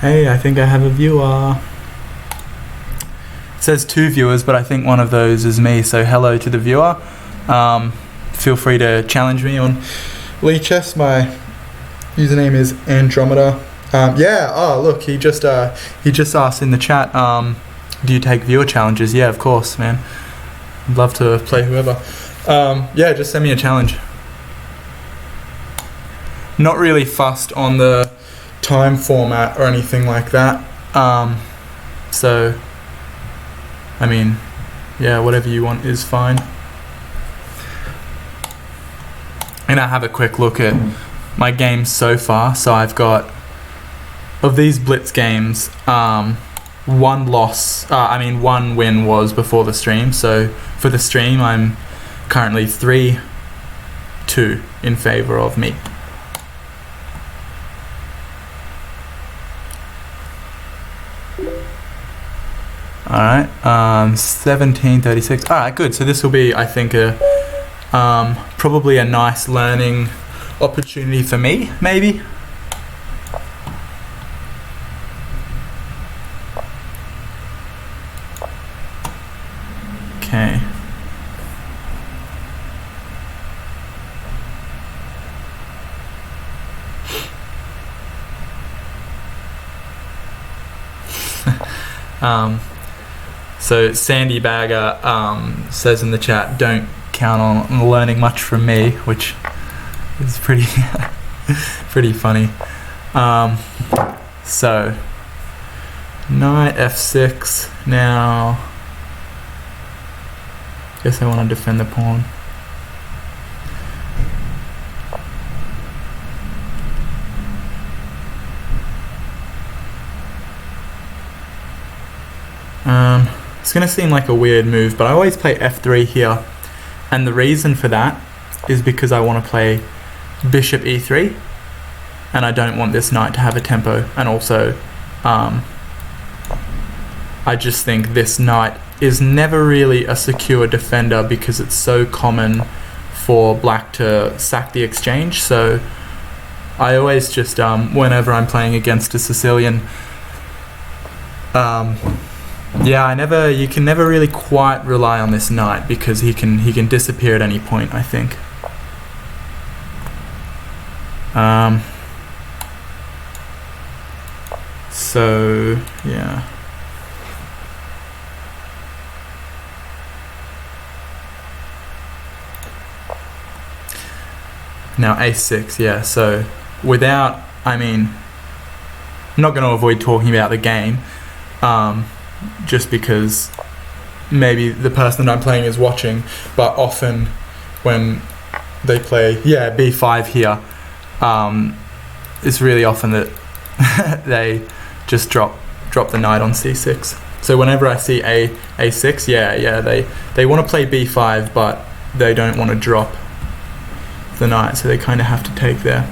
Hey, I think I have a viewer. It says 2 viewers, but I think one of those is me, so hello to the viewer. Feel free to challenge me on Lichess. My username is Andromeda. Yeah, oh look, he just asked in the chat, do you take viewer challenges? Yeah, of course, man. I'd love to play whoever. Yeah, just send me a challenge. Not really fussed on the time format or anything like that. So, I mean, yeah, whatever you want is fine. And I have a quick look at my games so far. So I've got, of these Blitz games, one win was before the stream. So for the stream, I'm currently 3-2 in favor of me. Alright, 17:36. Alright, good. So this will be, I think, probably a nice learning opportunity for me, maybe. Um, so Sandy Bagger says in the chat, don't count on learning much from me, which is pretty pretty funny. So knight f6 now. Guess I want to defend the pawn. It's going to seem like a weird move, but I always play f3 here, and the reason for that is because I want to play bishop e3, and I don't want this knight to have a tempo, and also I just think this knight is never really a secure defender because it's so common for black to sack the exchange. So I always just whenever I'm playing against a Sicilian, you can never really quite rely on this knight because he can disappear at any point, I think. So yeah. Now a6, yeah, so without, I'm not going to avoid talking about the game, just because maybe the person that I'm playing is watching, but often when they play, b5 here, it's really often that they just drop the knight on c6. So whenever I see a6, they want to play b5, but they don't want to drop the knight, so they kind of have to take there.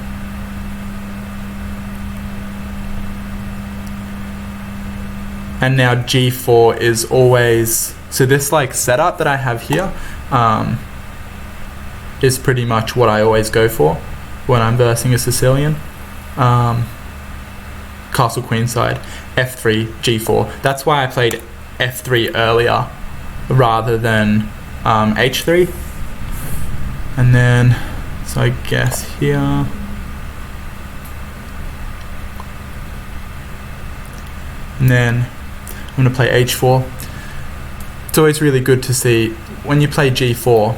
And now g4 is always, so this like setup that I have here is pretty much what I always go for when I'm versing a Sicilian. Castle queenside, f3, g4. That's why I played f3 earlier rather than h3. And then, so I guess here, and then I'm going to play h4. It's always really good to see when you play g4,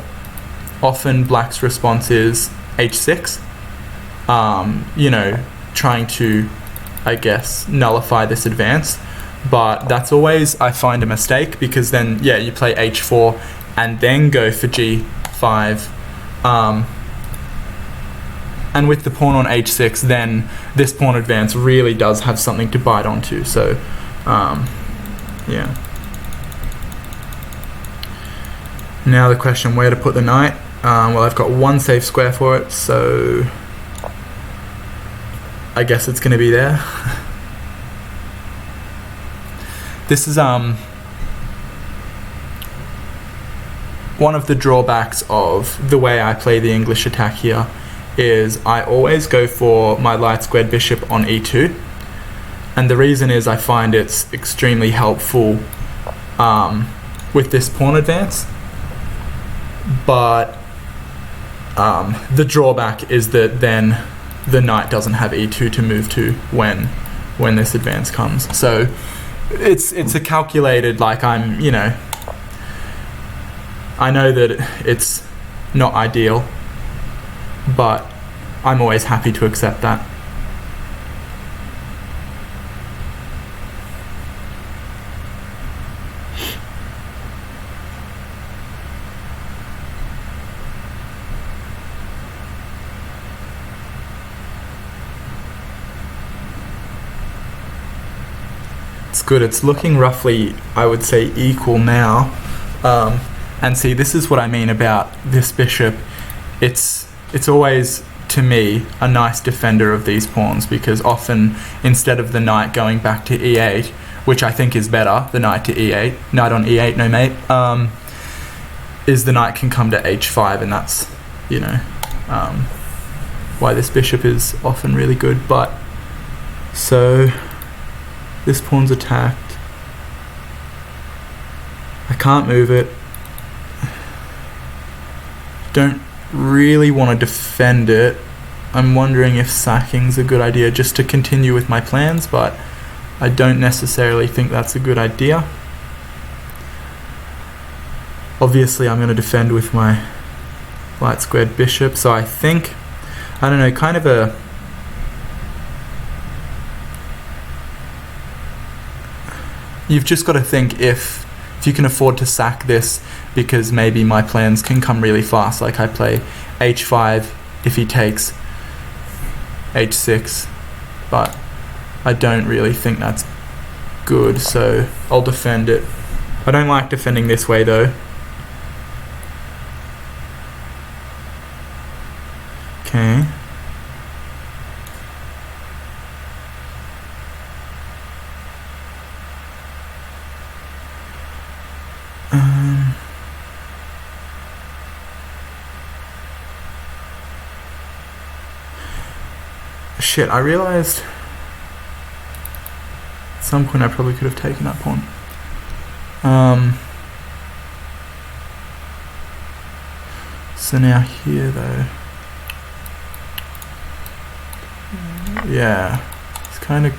often black's response is h6, trying to, I guess, nullify this advance. But that's always, I find, a mistake, because then, you play h4 and then go for g5. And with the pawn on h6, then this pawn advance really does have something to bite onto. So, Now the question, where to put the knight? Well, I've got one safe square for it, so I guess it's going to be there. This is one of the drawbacks of the way I play the English attack here is I always go for my light squared bishop on e2, and the reason is I find it's extremely helpful with this pawn advance, but the drawback is that then the knight doesn't have e2 to move to when this advance comes. So it's a calculated, like, I know that it's not ideal, but I'm always happy to accept that. It's good. It's looking roughly, I would say, equal now. And see, this is what I mean about this bishop. It's always, to me, a nice defender of these pawns, because often, instead of the knight going back to e8, which I think is better, the knight to e8, knight on e8, no mate, is the knight can come to h5, and that's, why this bishop is often really good. But, so, this pawn's attacked. I can't move it. Don't really want to defend it. I'm wondering if sacking's a good idea just to continue with my plans, but I don't necessarily think that's a good idea. Obviously, I'm going to defend with my light squared bishop, so I think, I don't know, kind of a... You've just got to think if you can afford to sack this, because maybe my plans can come really fast. Like I play h5 if he takes h6, but I don't really think that's good, so I'll defend it. I don't like defending this way though. Okay. Shit, I realized at some point I probably could have taken that pawn. So now here though, yeah, it's kind of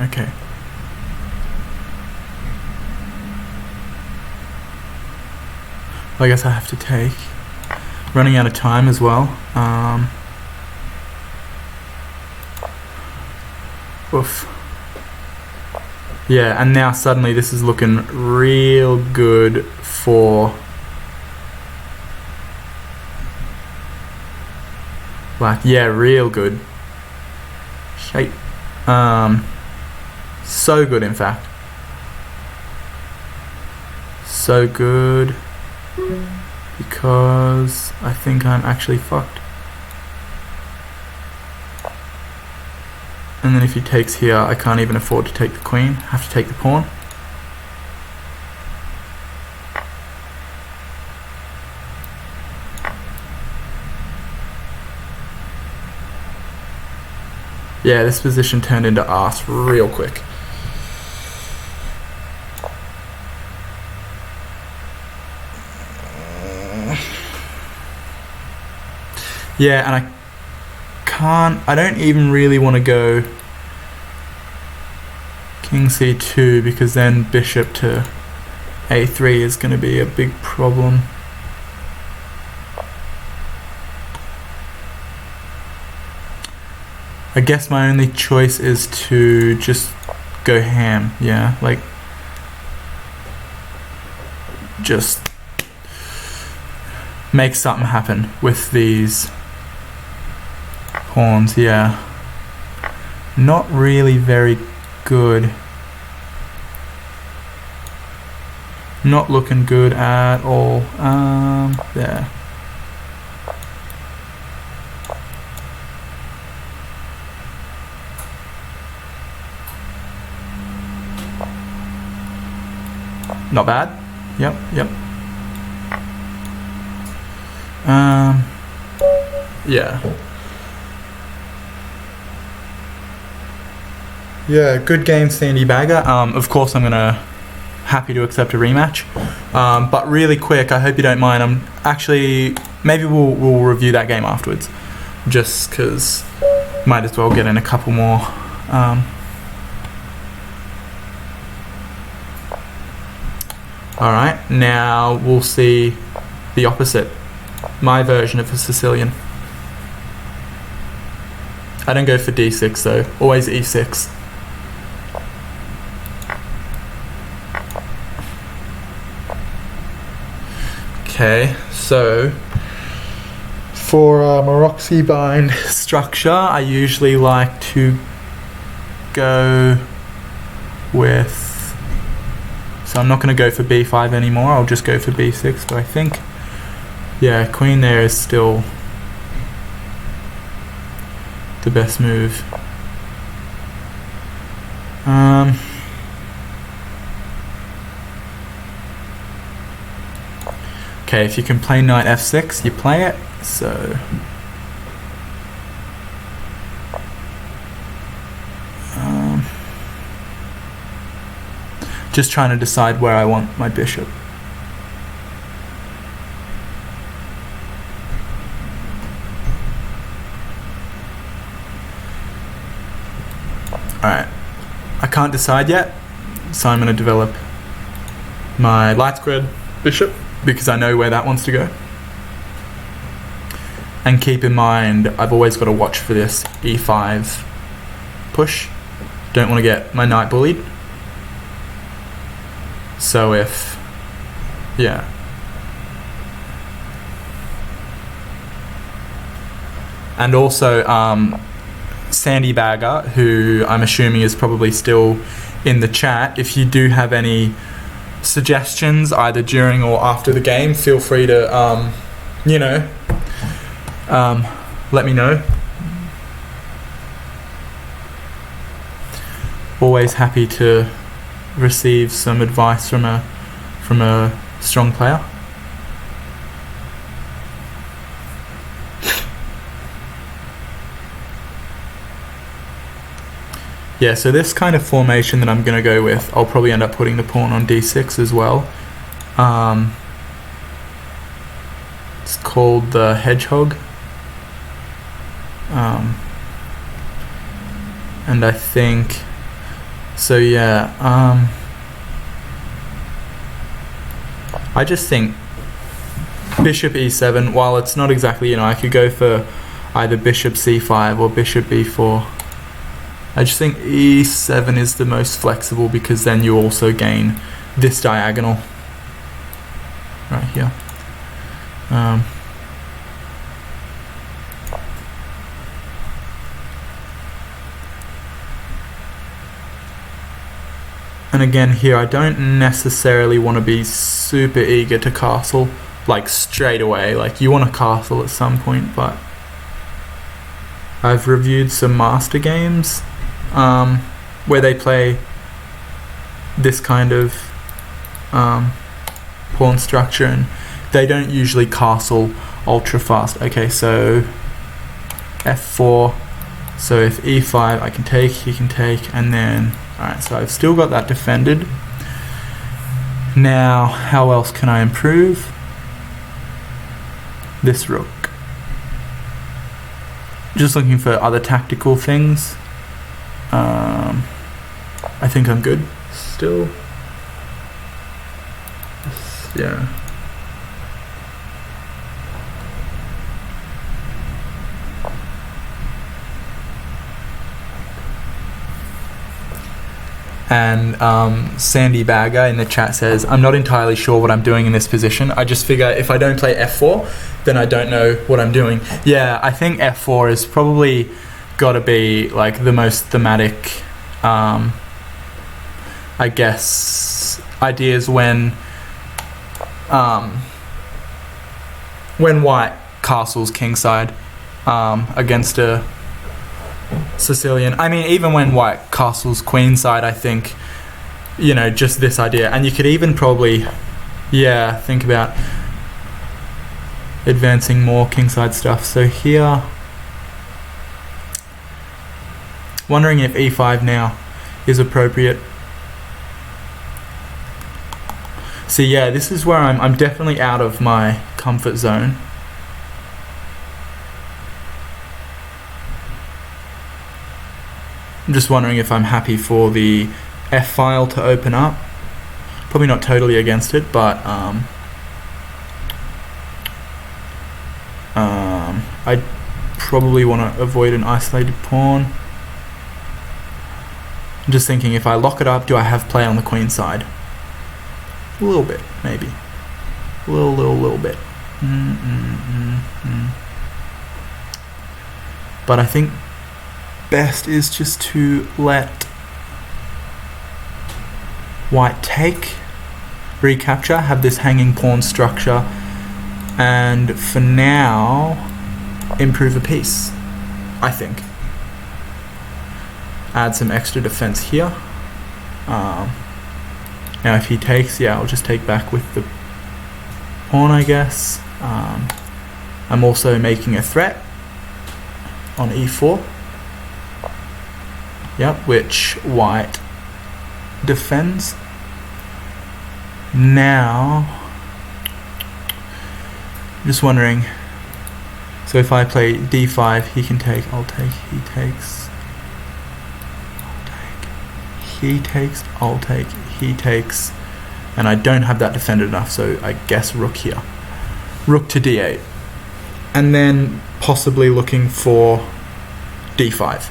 okay. I guess I have to take. Running out of time as well. Oof. Yeah, and now suddenly this is looking real good for black. Yeah, real good. Shape. So good, in fact. So good. Because I think I'm actually fucked. And then if he takes here, I can't even afford to take the queen. I have to take the pawn. Yeah, this position turned into arse real quick. Yeah, and I don't even really want to go king c2, because then bishop to a3 is going to be a big problem. I guess my only choice is to just go ham, yeah, like just make something happen with these pawns, yeah. Not really very good. Not looking good at all. There. Not bad. Yep, yep. Yeah. Yeah, good game, Sandy Bagger. Of course, I'm happy to accept a rematch. But really quick, I hope you don't mind. I'm actually, maybe we'll review that game afterwards, just because might as well get in a couple more. All right, now we'll see the opposite. My version of a Sicilian. I don't go for d6 though, always e6. Okay, so for a Maroczy bind structure, I usually like to go with, so I'm not going to go for b5 anymore, I'll just go for b6, but I think, yeah, queen there is still the best move. Okay, if you can play knight f6, you play it, so just trying to decide where I want my bishop. Alright, I can't decide yet, so I'm going to develop my light squared bishop because I know where that wants to go. And keep in mind, I've always got to watch for this e5 push. Don't want to get my knight bullied. So if, yeah. And also, Sandy Bagger, who I'm assuming is probably still in the chat, if you do have any suggestions either during or after the game, feel free to, you know, let me know. Always happy to receive some advice from a strong player. Yeah, so this kind of formation that I'm going to go with, I'll probably end up putting the pawn on d6 as well. It's called the hedgehog. And I think, so yeah, I just think bishop e7, while it's not exactly, you know, I could go for either bishop c5 or bishop b4. I just think e7 is the most flexible because then you also gain this diagonal right here. And again here, I don't necessarily want to be super eager to castle like straight away. Like you want to castle at some point, but I've reviewed some master games where they play this kind of pawn structure and they don't usually castle ultra fast. Okay, so f4, so if e5 I can take, he can take, and then alright, so I've still got that defended. Now how else can I improve this rook? Just looking for other tactical things. I think I'm good still. Yeah. And Sandy Bagger in the chat says, I'm not entirely sure what I'm doing in this position. I just figure if I don't play f4, then I don't know what I'm doing. Yeah, I think f4 is probably got to be like the most thematic, I guess, ideas when white castles kingside against a Sicilian. I mean, even when white castles queenside, I think, you know, just this idea. And you could even probably, yeah, think about advancing more kingside stuff. So here, wondering if e5 now is appropriate. So yeah, this is where I'm definitely out of my comfort zone. I'm just wondering if I'm happy for the F file to open up. Probably not totally against it, but I probably want to avoid an isolated pawn. I'm just thinking, if I lock it up, do I have play on the queen side? A little bit, maybe. A little bit. But I think best is just to let white take, recapture, have this hanging pawn structure, and for now improve a piece, I think. Add some extra defense here. Now if he takes, yeah, I'll just take back with the pawn, I guess. I'm also making a threat on e4. Yep, which white defends. Now, I'm just wondering, so if I play d5, he can take, I'll take, he takes, I'll he takes, I'll take, he takes, and I don't have that defended enough, so I guess rook here. Rook to d8. And then possibly looking for d5.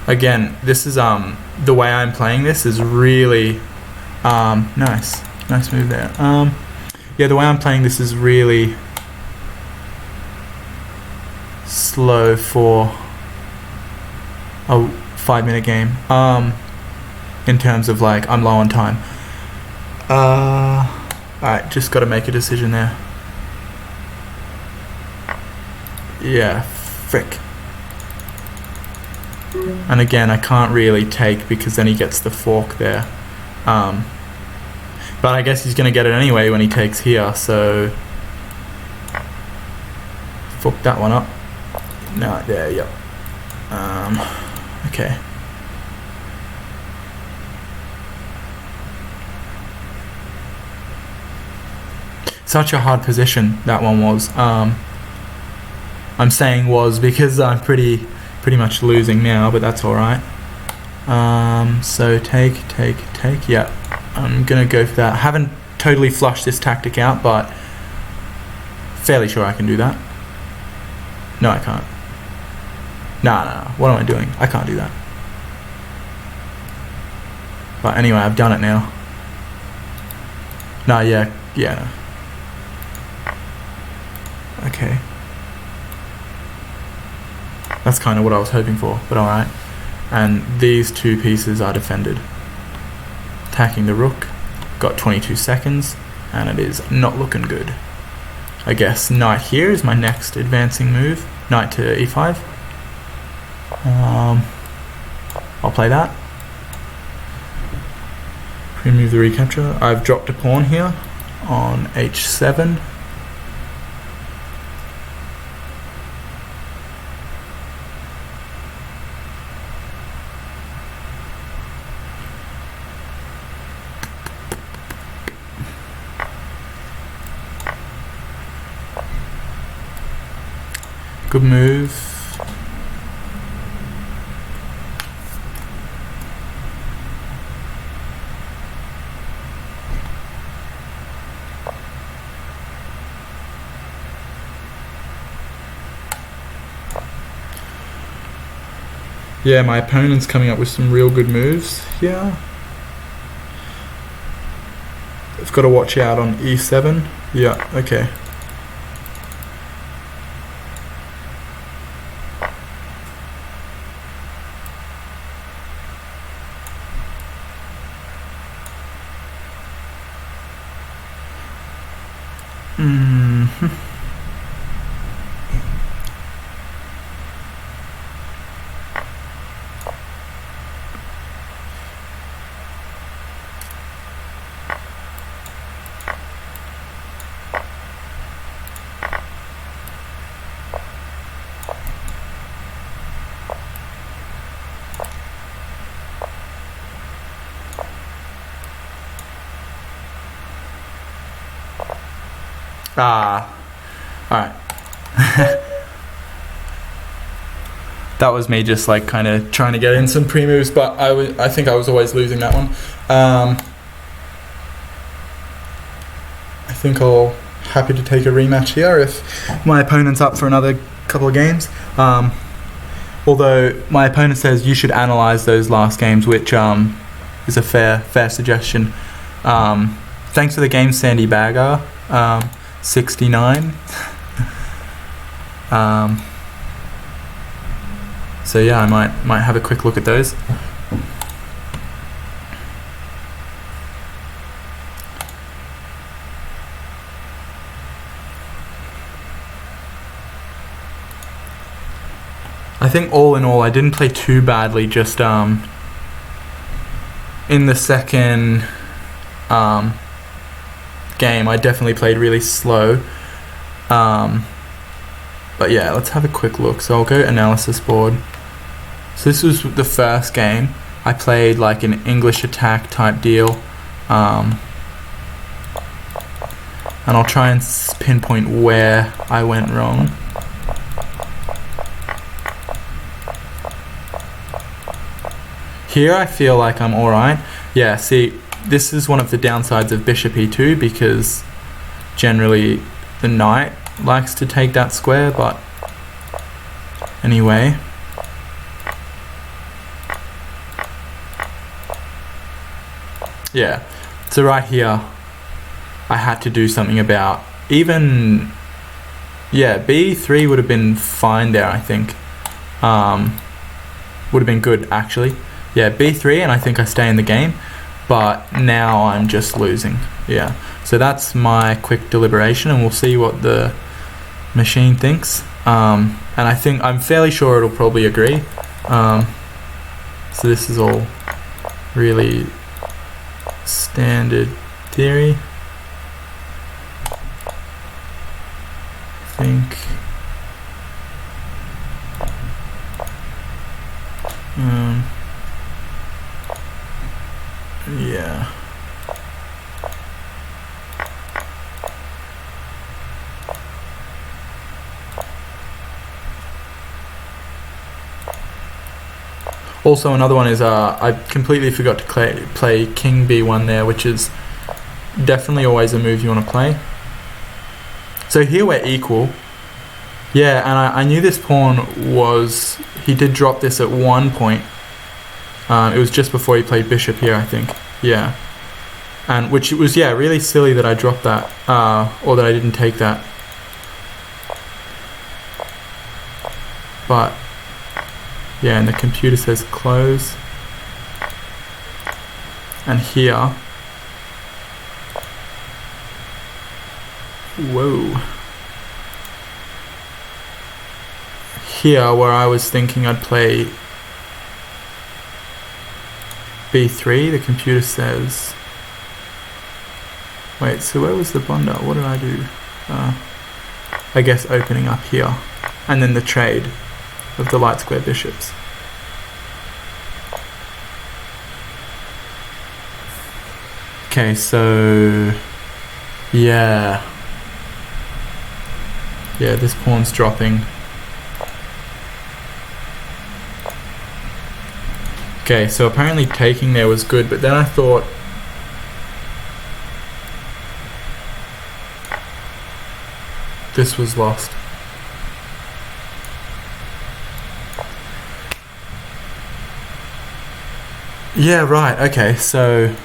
Again, this is the way I'm playing this is really nice move there. Yeah, the way I'm playing this is really slow for a 5-minute game. In terms of like I'm low on time. Alright, just got to make a decision there. Yeah, frick. And again, I can't really take because then he gets the fork there. But I guess he's going to get it anyway when he takes here, so... Fuck that one up. No, there, yep. Okay. Such a hard position that one was. I'm saying was because I'm pretty much losing now, but that's alright. So take, yeah. I'm gonna go for that. I haven't totally flushed this tactic out, but fairly sure I can do that. No, I can't. Nah, what am I doing? I can't do that. But anyway, I've done it now. Nah, yeah. Okay. That's kind of what I was hoping for, but alright. And these two pieces are defended. Attacking the rook. Got 22 seconds, and it is not looking good. I guess knight here is my next advancing move. Knight to e5. I'll play that. Remove the recapture. I've dropped a pawn here on h7. Good move. Yeah, my opponent's coming up with some real good moves here. I've got to watch out on e7. Yeah, okay. Alright. That was me just like kind of trying to get in some pre-moves, but I think I was always losing that one. I think I'll happy to take a rematch here if my opponent's up for another couple of games. Although my opponent says you should analyze those last games, which is a fair suggestion. Thanks for the game, Sandy Bagger. 69. So yeah, I might have a quick look at those. I think all in all, I didn't play too badly. Just in the second game, I definitely played really slow. But yeah, let's have a quick look. So I'll go analysis board. So this was the first game. I played like an English attack type deal. And I'll try and pinpoint where I went wrong. Here I feel like I'm alright. Yeah, see, this is one of the downsides of bishop e2 because generally the knight likes to take that square, but anyway. Yeah, so right here I had to do something about even, yeah, b3 would have been fine there, I think. Would have been good actually. Yeah, b3 and I think I stay in the game, but now I'm just losing. Yeah, so that's my quick deliberation and we'll see what the machine thinks. And I think, I'm fairly sure it'll probably agree. So this is all really standard theory, I think. Yeah. Also, another one is I completely forgot to play king b1 there, which is definitely always a move you want to play. So here we're equal. Yeah, and I knew this pawn was, he did drop this at one point. It was just before he played bishop here, I think. Yeah. And which it was, yeah, really silly that I dropped that, or that I didn't take that. But yeah, and the computer says close. And here, whoa. Here, where I was thinking I'd play b3, the computer says, wait, so where was the blunder? What did I do? I guess opening up here, and then the trade of the light square bishops. Okay, so yeah, this pawn's dropping. Okay, so apparently taking there was good, but then I thought this was lost. Yeah, right, okay, so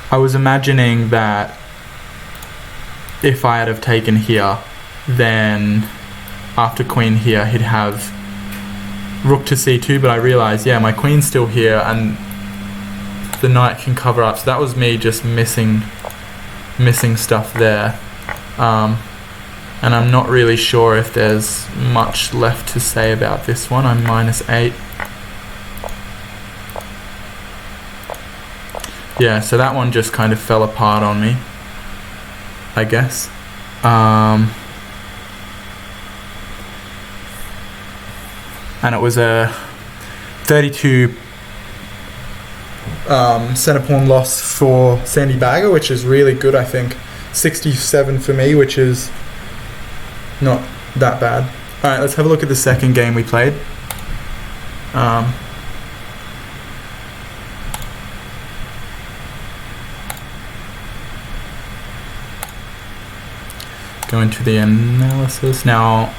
I was imagining that if I had have taken here, then after queen here he'd have rook to c2, but I realized, yeah, my queen's still here and the knight can cover up, so that was me just missing stuff there. And I'm not really sure if there's much left to say about this one. I'm -8. Yeah, so that one just kind of fell apart on me, I guess. And it was a 32 center pawn loss for Sandy Bagger, which is really good, I think. 67 for me, which is not that bad. Alright, let's have a look at the second game we played. Go into the analysis. Now,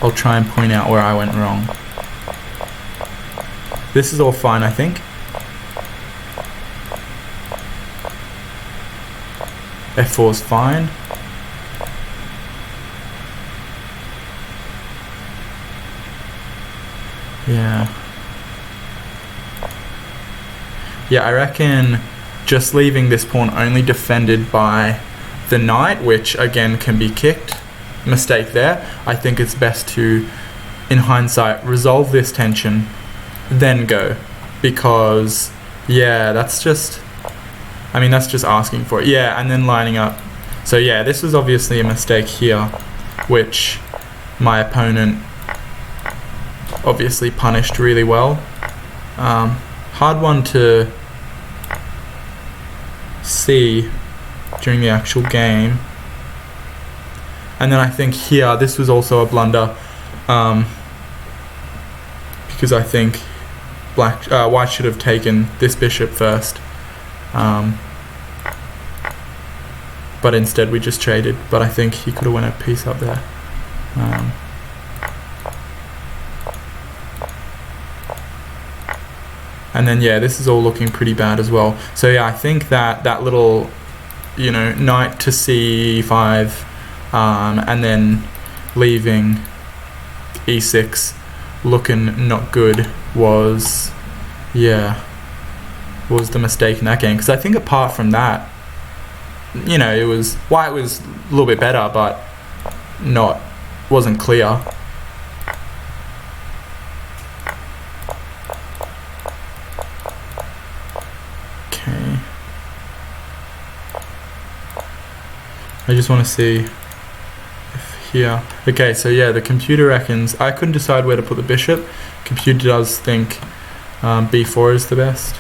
I'll try and point out where I went wrong. This is all fine, I think. F4 is fine. Yeah, I reckon just leaving this pawn only defended by the knight, which again can be kicked, mistake there. I think it's best to, in hindsight, resolve this tension, then go, because yeah, that's just asking for it. Yeah, and then lining up. So yeah, this was obviously a mistake here, which my opponent obviously punished really well. Hard one to see during the actual game. And then I think here, this was also a blunder, because I think white should have taken this bishop first, but instead we just traded. But I think he could have went a piece up there. And then yeah, this is all looking pretty bad as well. So yeah, I think that little, you know, knight to c5, and then leaving e6 looking not good was the mistake in that game. Because I think apart from that, you know, white was a little bit better, but wasn't clear. Okay. I just want to see if here. Okay, so yeah, the computer reckons I couldn't decide where to put the bishop. Computer does think b4 is the best.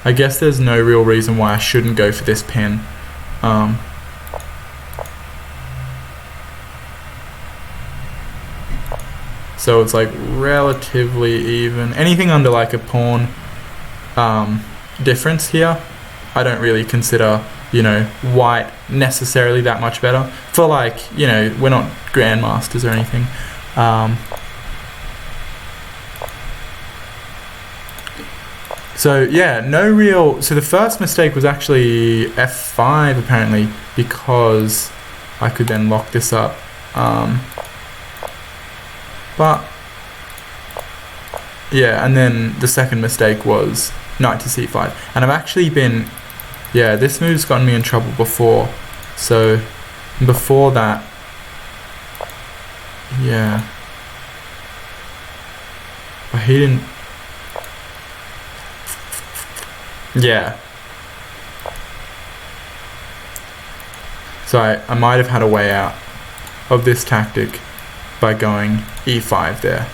I guess there's no real reason why I shouldn't go for this pin. So it's like relatively even. Anything under like a pawn difference here, I don't really consider, you know, white necessarily that much better. For like, you know, we're not grandmasters or anything. So yeah, so the first mistake was actually f5 apparently, because I could then lock this up. But yeah, and then the second mistake was knight to c5. And I've actually been, yeah, this move's gotten me in trouble before. So before that, yeah, but he didn't. Yeah. So I might have had a way out of this tactic by going e5 there.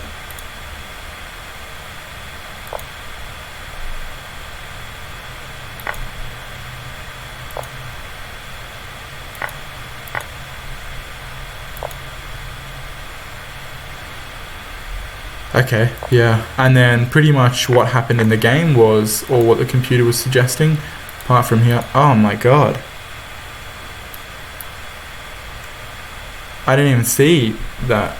Okay, yeah. And then pretty much what happened in the game was, or what the computer was suggesting, apart from here. Oh my god. I didn't even see that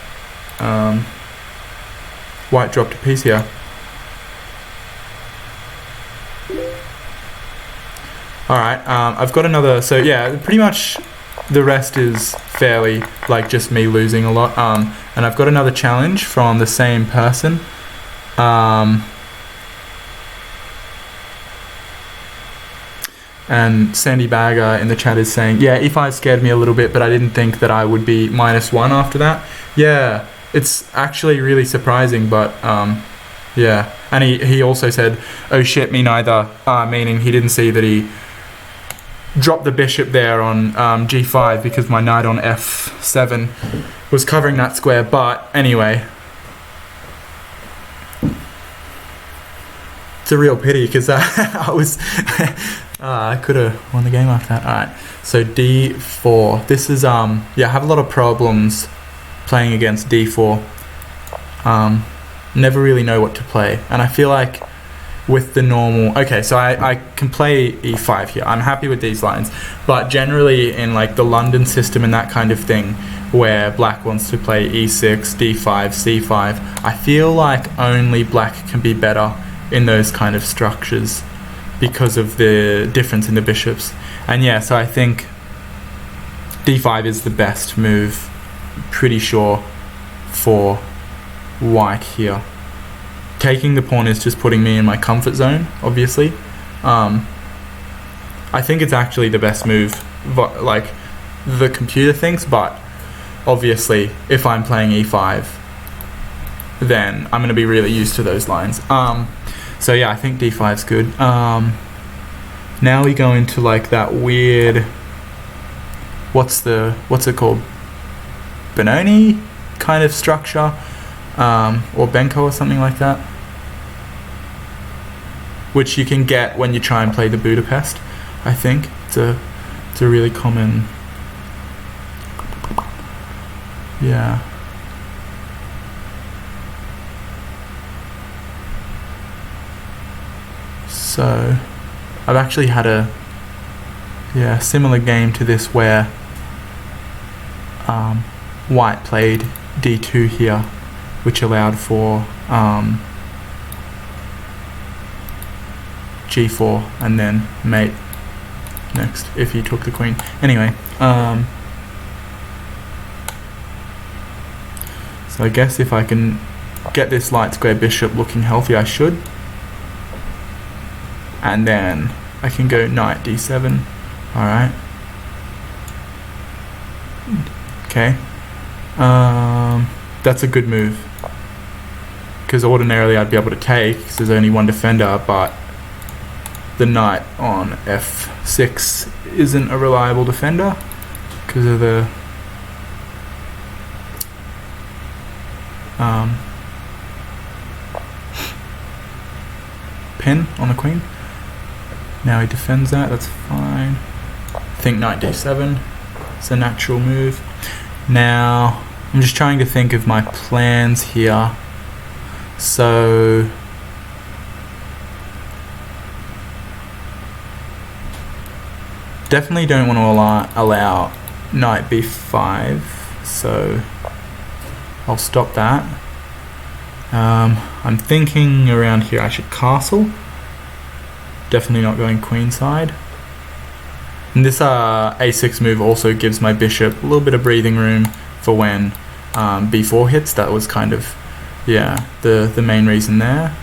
white dropped a piece here. Alright, I've got another, so yeah, pretty much the rest is fairly like just me losing a lot. And I've got another challenge from the same person. And Sandy Bagger in the chat is saying, yeah, e5 scared me a little bit, but I didn't think that I would be -1 after that. Yeah, it's actually really surprising, but yeah. And he also said, oh shit, me neither, meaning he didn't see that he dropped the bishop there on g5 because my knight on f7 was covering that square. But anyway, it's a real pity because I was I could have won the game after that. Alright, so d4. This is yeah, I have a lot of problems playing against d4. Never really know what to play, and I feel like with the normal, okay, so I can play e5 here. I'm happy with these lines, but generally in like the London system and that kind of thing, where black wants to play e6, d5, c5, I feel like only black can be better in those kind of structures because of the difference in the bishops. And yeah, so I think d5 is the best move, pretty sure, for white here. Taking the pawn is just putting me in my comfort zone, obviously. I think it's actually the best move, like the computer thinks, but obviously if I'm playing e5, then I'm going to be really used to those lines. So yeah, I think d5 is good. Now we go into like that weird, what's it called? Benoni kind of structure. Or Benko or something like that, which you can get when you try and play the Budapest. I think it's a really common Yeah. So I've actually had a similar game to this where white played d2 here, which allowed for g4 and then mate next if he took the queen. Anyway, so I guess if I can get this light square bishop looking healthy, I should. And then I can go knight d7. Alright. Okay. That's a good move. Because ordinarily I'd be able to take, because there's only one defender, but the knight on f6 isn't a reliable defender because of the pin on the queen. Now he defends that, that's fine. I think knight d7 is a natural move. Now I'm just trying to think of my plans here. So definitely don't want to allow knight b5, so I'll stop that. I'm thinking around here I should castle. Definitely not going queenside. And this a6 move also gives my bishop a little bit of breathing room for when b4 hits. That was kind of, yeah, the main reason there.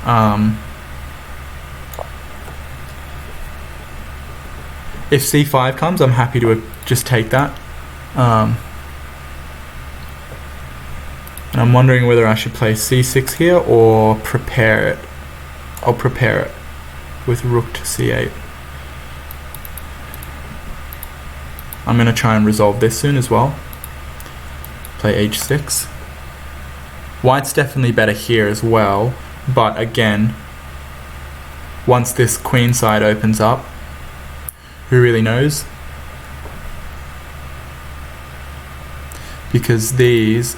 If c5 comes, I'm happy to just take that. And I'm wondering whether I should play c6 here or prepare it. I'll prepare it with rook to c8. I'm going to try and resolve this soon as well. Play h6. White's definitely better here as well, but again, once this queen side opens up, who really knows? Because these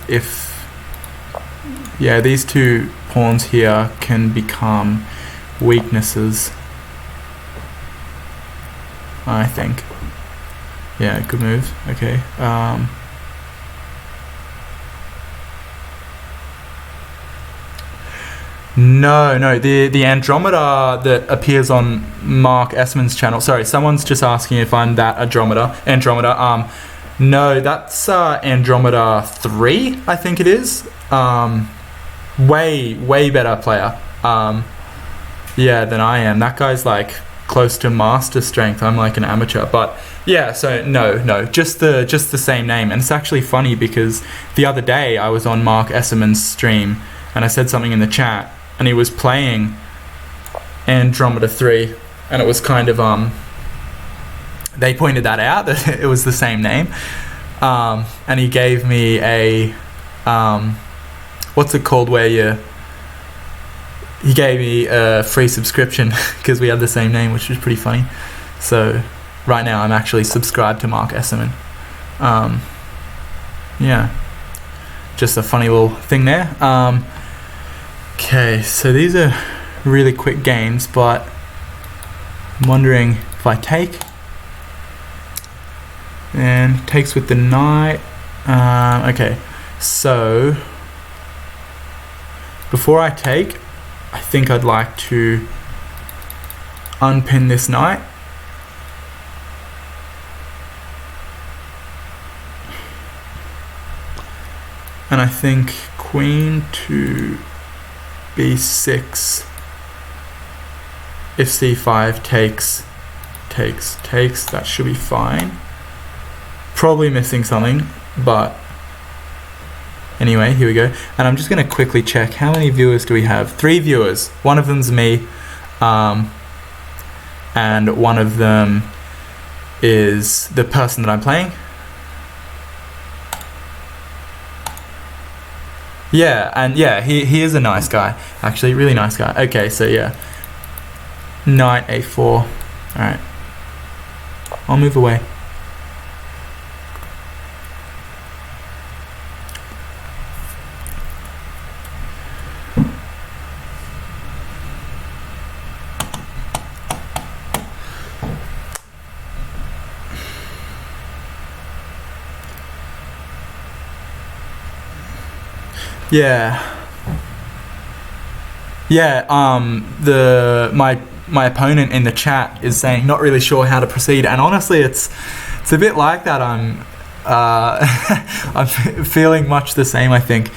two pawns here can become weaknesses, I think. Yeah, good move. Okay. No, the Andromeda that appears on Mark Esmon's channel. Sorry, someone's just asking if I'm that Andromeda. No, that's Andromeda 3, I think it is. Way better player. Yeah, than I am. That guy's like close to master strength. I'm like an amateur. But yeah, so no, just the same name. And it's actually funny because the other day I was on Mark Esserman's stream and I said something in the chat and he was playing Andromeda 3 and it was kind of they pointed that out that it was the same name. And he gave me a what's it called where he gave me a free subscription because we had the same name, which was pretty funny. So right now I'm actually subscribed to Mark Esserman. Yeah, just a funny little thing there. Okay, so these are really quick games, but I'm wondering if I take, and takes with the knight. Okay, so before I take, I think I'd like to unpin this knight. And I think queen to b6. If c5 takes, that should be fine. Probably missing something, but anyway, here we go. And I'm just going to quickly check how many viewers do we have. 3 viewers. One of them's me, and one of them is the person that I'm playing. Yeah, and yeah, he is a nice guy. Actually, really nice guy. Okay, so yeah. Knight a4. Alright. I'll move away. Yeah. Yeah, my opponent in the chat is saying not really sure how to proceed, and honestly, it's a bit like that. I'm feeling much the same, I think.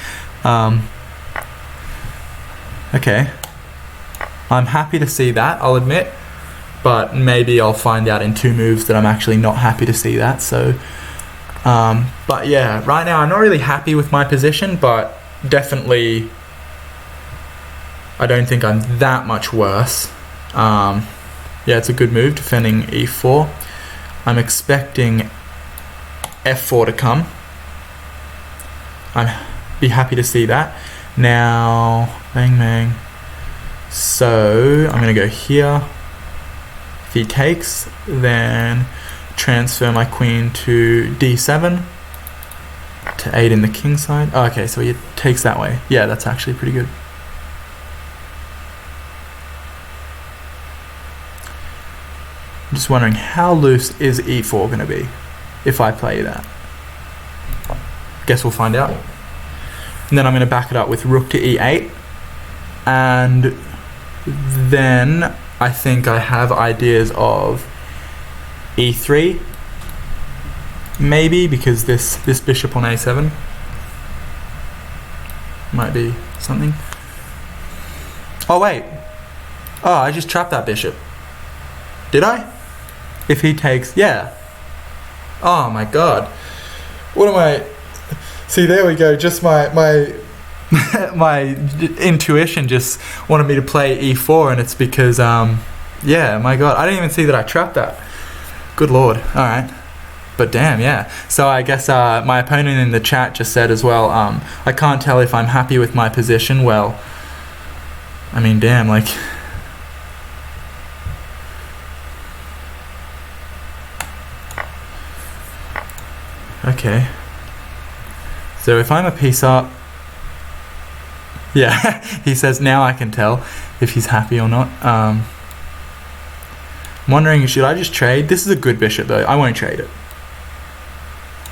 Okay, I'm happy to see that, I'll admit, but maybe I'll find out in 2 moves that I'm actually not happy to see that. So, but yeah, right now I'm not really happy with my position, but definitely I don't think I'm that much worse. Yeah, it's a good move, defending e4. I'm expecting f4 to come. I'd be happy to see that. Now, bang bang. So I'm gonna go here. If he takes, then transfer my queen to d7 to aid in the king side. Oh, okay, so he takes that way. Yeah, that's actually pretty good. I'm just wondering how loose is e4 going to be if I play that. Guess we'll find out. And then I'm going to back it up with rook to e8. And then I think I have ideas of e3. Maybe, because this bishop on a7 might be something. Oh, wait. Oh, I just trapped that bishop. Did I? If he takes, yeah. Oh my god. What am I? See, there we go. Just my my intuition just wanted me to play e4, and it's because yeah, my god, I didn't even see that I trapped that. Good lord. All right. But damn, yeah. So I guess my opponent in the chat just said as well, I can't tell if I'm happy with my position. Well, I mean, damn, like. Okay, so if I'm a piece up, yeah, he says now I can tell if he's happy or not. I'm wondering, should I just trade? This is a good bishop though, I won't trade it.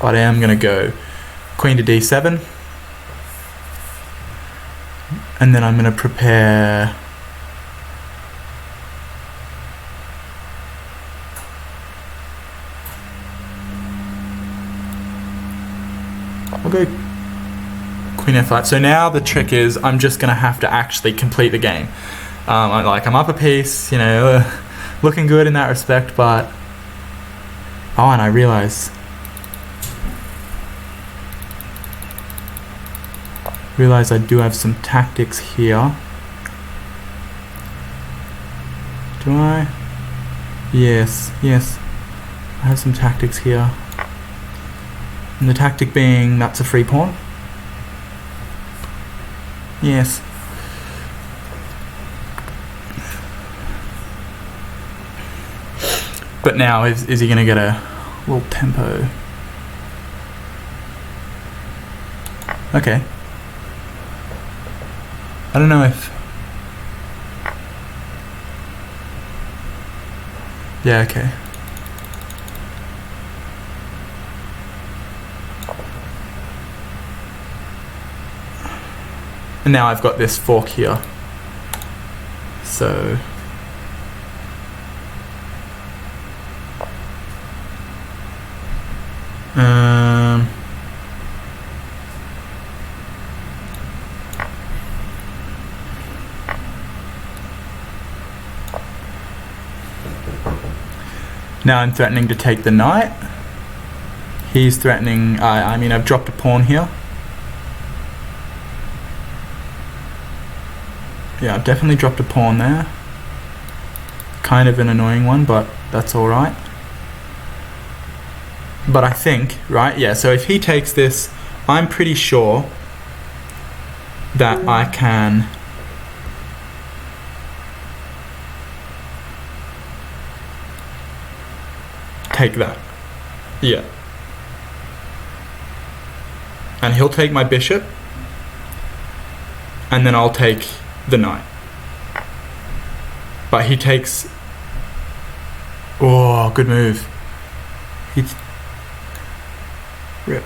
But I am going to go queen to d7. And then I'm going to prepare... I'll go queen f5. So now the trick is I'm just going to have to actually complete the game. I'm up a piece, you know, looking good in that respect, but... Oh, and I realize I do have some tactics here. Do I? Yes, yes. I have some tactics here. And the tactic being, that's a free pawn. Yes. But now, is he going to get a little tempo? Okay. I don't know if... Yeah, okay. And now I've got this fork here. So... Now I'm threatening to take the knight. He's threatening, I mean, I've dropped a pawn here. Yeah, I've definitely dropped a pawn there. Kind of an annoying one, but that's alright. But I think, right, yeah, so if he takes this, I'm pretty sure that I can take that. Yeah. And he'll take my bishop, and then I'll take the knight. But he takes... Oh, good move. He's... Rip.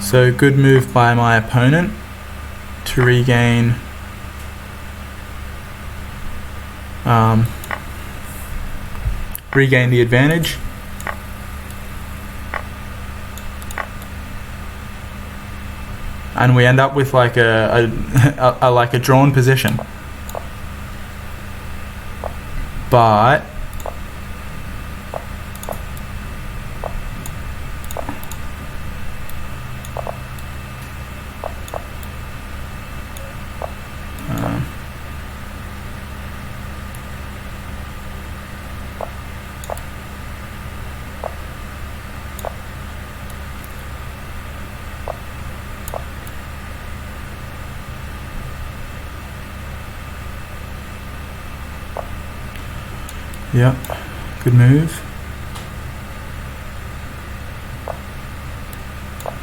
So good move by my opponent to regain regain the advantage. And we end up with like like a drawn position. But yep, good move.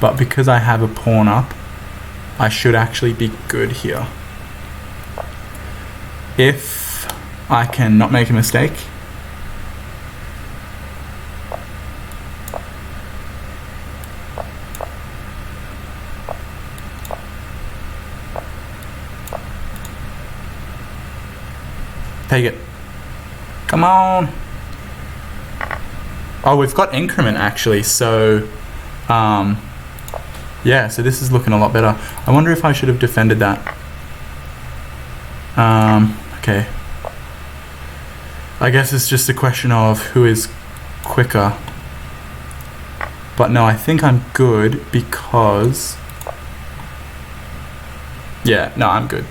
But because I have a pawn up, I should actually be good here. If I can not make a mistake. Take it. Come on. Oh, we've got increment actually, so yeah, so this is looking a lot better. I wonder if I should have defended that. Okay. I guess it's just a question of who is quicker. But no, I think I'm good because... Yeah, no, I'm good.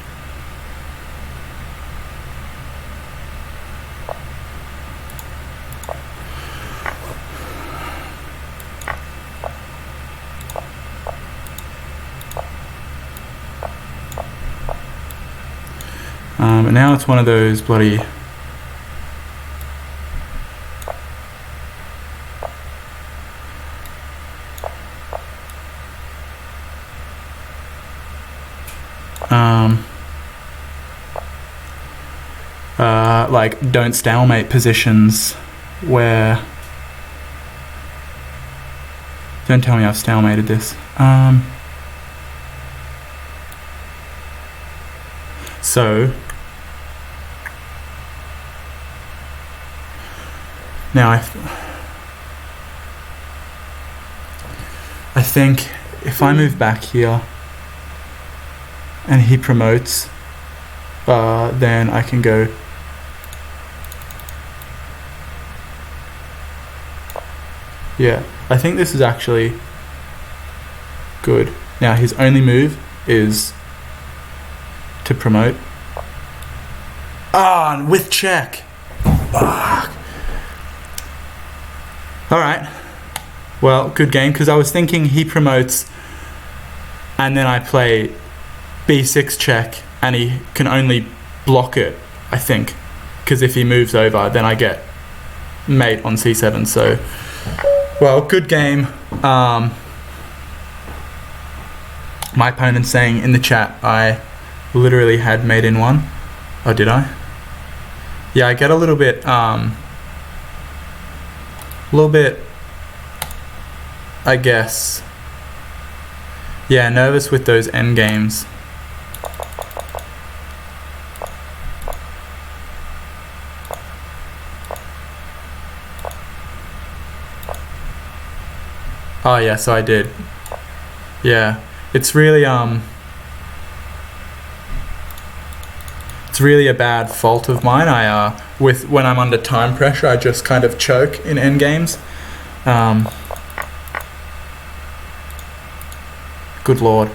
But now it's one of those bloody... like don't stalemate positions where... Don't tell me I've stalemated this. So now I think if I move back here and he promotes, then I can go yeah, I think this is actually good. Now his only move is to promote. Ah, with check. Fuck. Alright. Well, good game, because I was thinking he promotes and then I play b6 check and he can only block it, I think. Because if he moves over, then I get mate on c7, so... Well, good game. My opponent's saying in the chat I literally had mate in one. Oh, did I? Yeah, I get a little bit, I guess, yeah, nervous with those end games. Oh yeah, so I did. Yeah, it's really a bad fault of mine. When I'm under time pressure, I just kind of choke in end games. Good lord,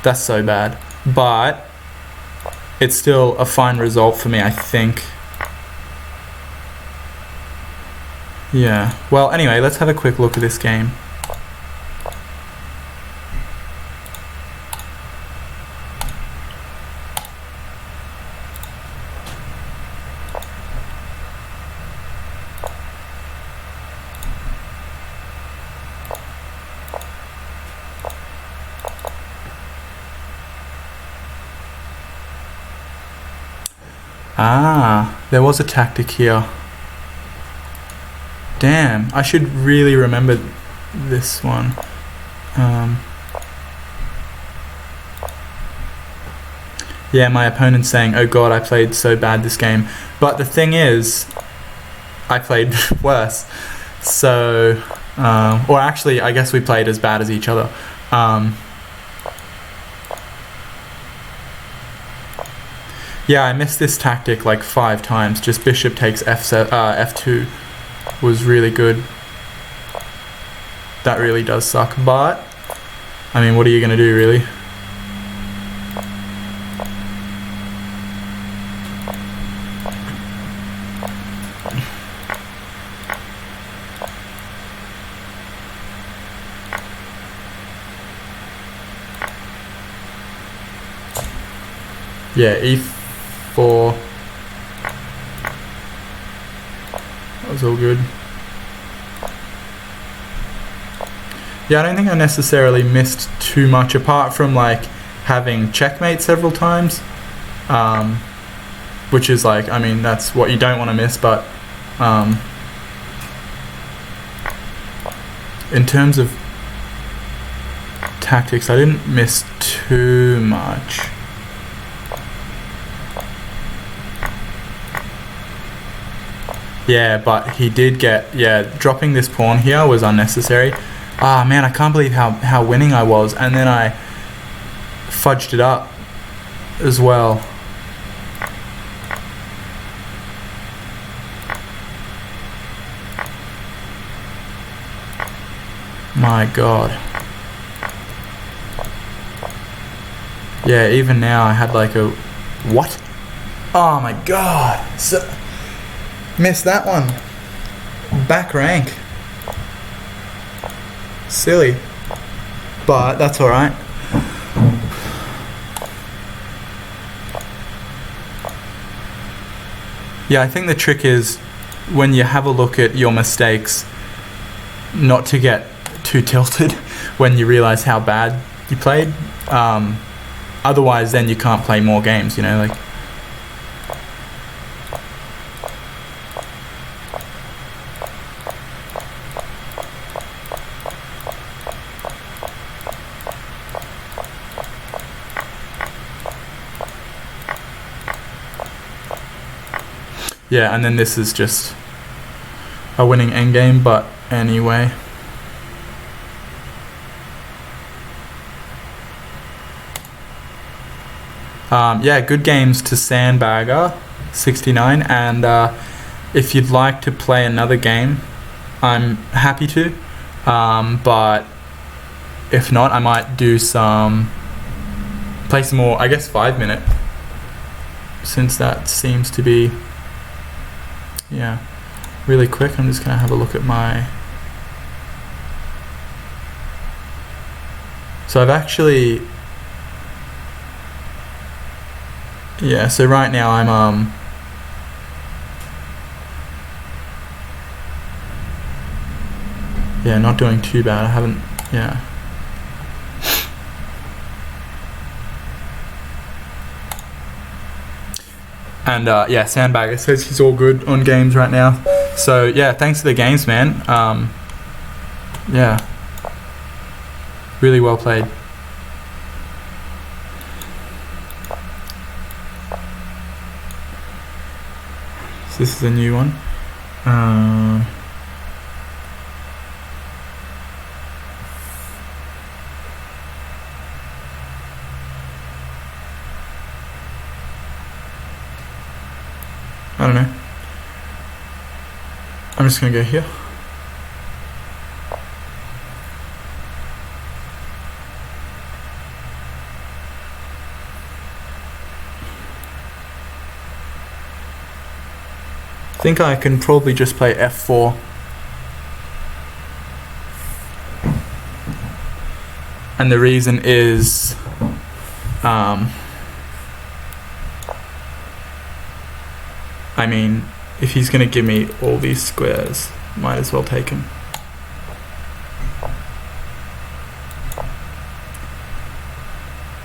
that's so bad. But it's still a fine result for me, I think. Yeah. Well, anyway, let's have a quick look at this game. Ah, there was a tactic here. Damn, I should really remember this one. Yeah, my opponent's saying, oh god, I played so bad this game. But the thing is, I played worse. So, or actually, I guess we played as bad as each other. Yeah, I missed this tactic like 5 times. Just bishop takes f2 was really good. That really does suck, but I mean, what are you gonna do, really? Yeah, e4. That was all good. Yeah, I don't think I necessarily missed too much apart from like having checkmate several times, which is like, I mean, that's what you don't want to miss, but in terms of tactics, I didn't miss too much. Yeah, but he did get, yeah, dropping this pawn here was unnecessary. Ah, man, I can't believe how winning I was, and then I fudged it up as well. My god. Yeah, even now I had like a... What? Oh my god. So, missed that one. Back rank. Silly. But that's alright. Yeah, I think the trick is when you have a look at your mistakes, not to get too tilted when you realize how bad you played. Otherwise, then you can't play more games, you know, like... Yeah, and then this is just a winning endgame, but anyway. Yeah, good games to Sandbagger 69, and if you'd like to play another game, I'm happy to, but if not, I might do play some more, I guess 5-minute, since that seems to be, yeah, really quick. I'm just gonna have a look at my... So I've actually... Yeah, so right now I'm yeah, not doing too bad. I haven't, yeah. And yeah, Sandbagger says he's all good on games right now. So yeah, thanks for the games, man. Yeah, really well played. So this is a new one. I don't know. I'm just gonna go here. I think I can probably just play f4. And the reason is I mean, if he's going to give me all these squares, might as well take him.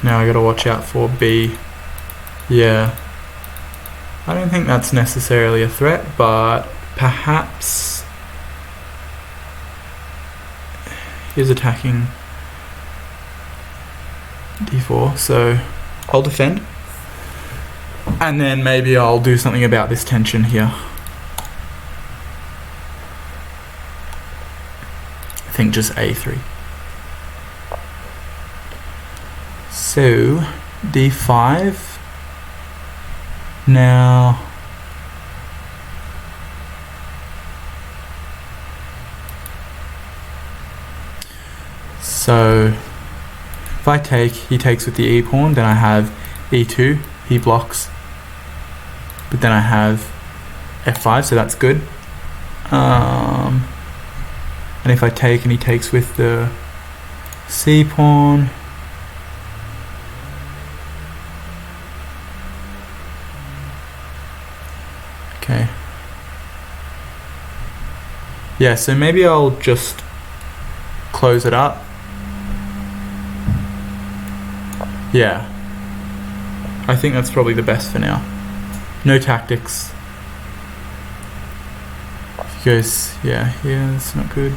Now I got to watch out for B. Yeah. I don't think that's necessarily a threat, but perhaps he's attacking. d4, so I'll defend. And then maybe I'll do something about this tension here. I think just a3. So d5. Now so if I take, he takes with the e pawn, then I have e2, he blocks, but then I have f5, so that's good. And if I take and he takes with the c pawn, okay. Yeah, so maybe I'll just close it up. Yeah, I think that's probably the best for now. No tactics. If he goes, yeah, that's not good.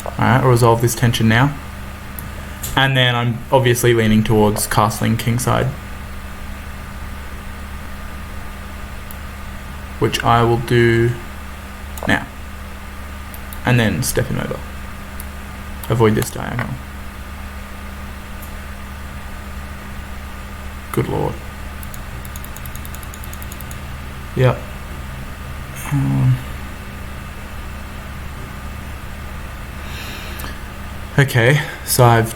Alright, I'll resolve this tension now. And then I'm obviously leaning towards castling kingside, which I will do now. And then step him over. Avoid this diagonal. Good lord. Yep. Okay, so I've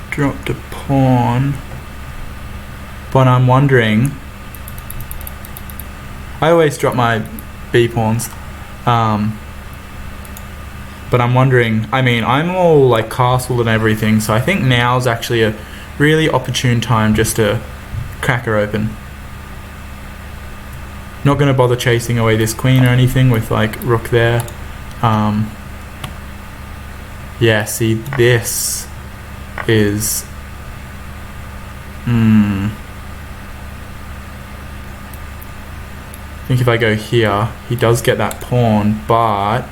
dropped a pawn, but I'm wondering, I always drop my b pawns, but I'm wondering, I mean, I'm all like castled and everything, so I think now's actually a really opportune time just to crack her open. Not going to bother chasing away this queen or anything with like rook there. Yeah, see, this is I think if I go here, he does get that pawn, but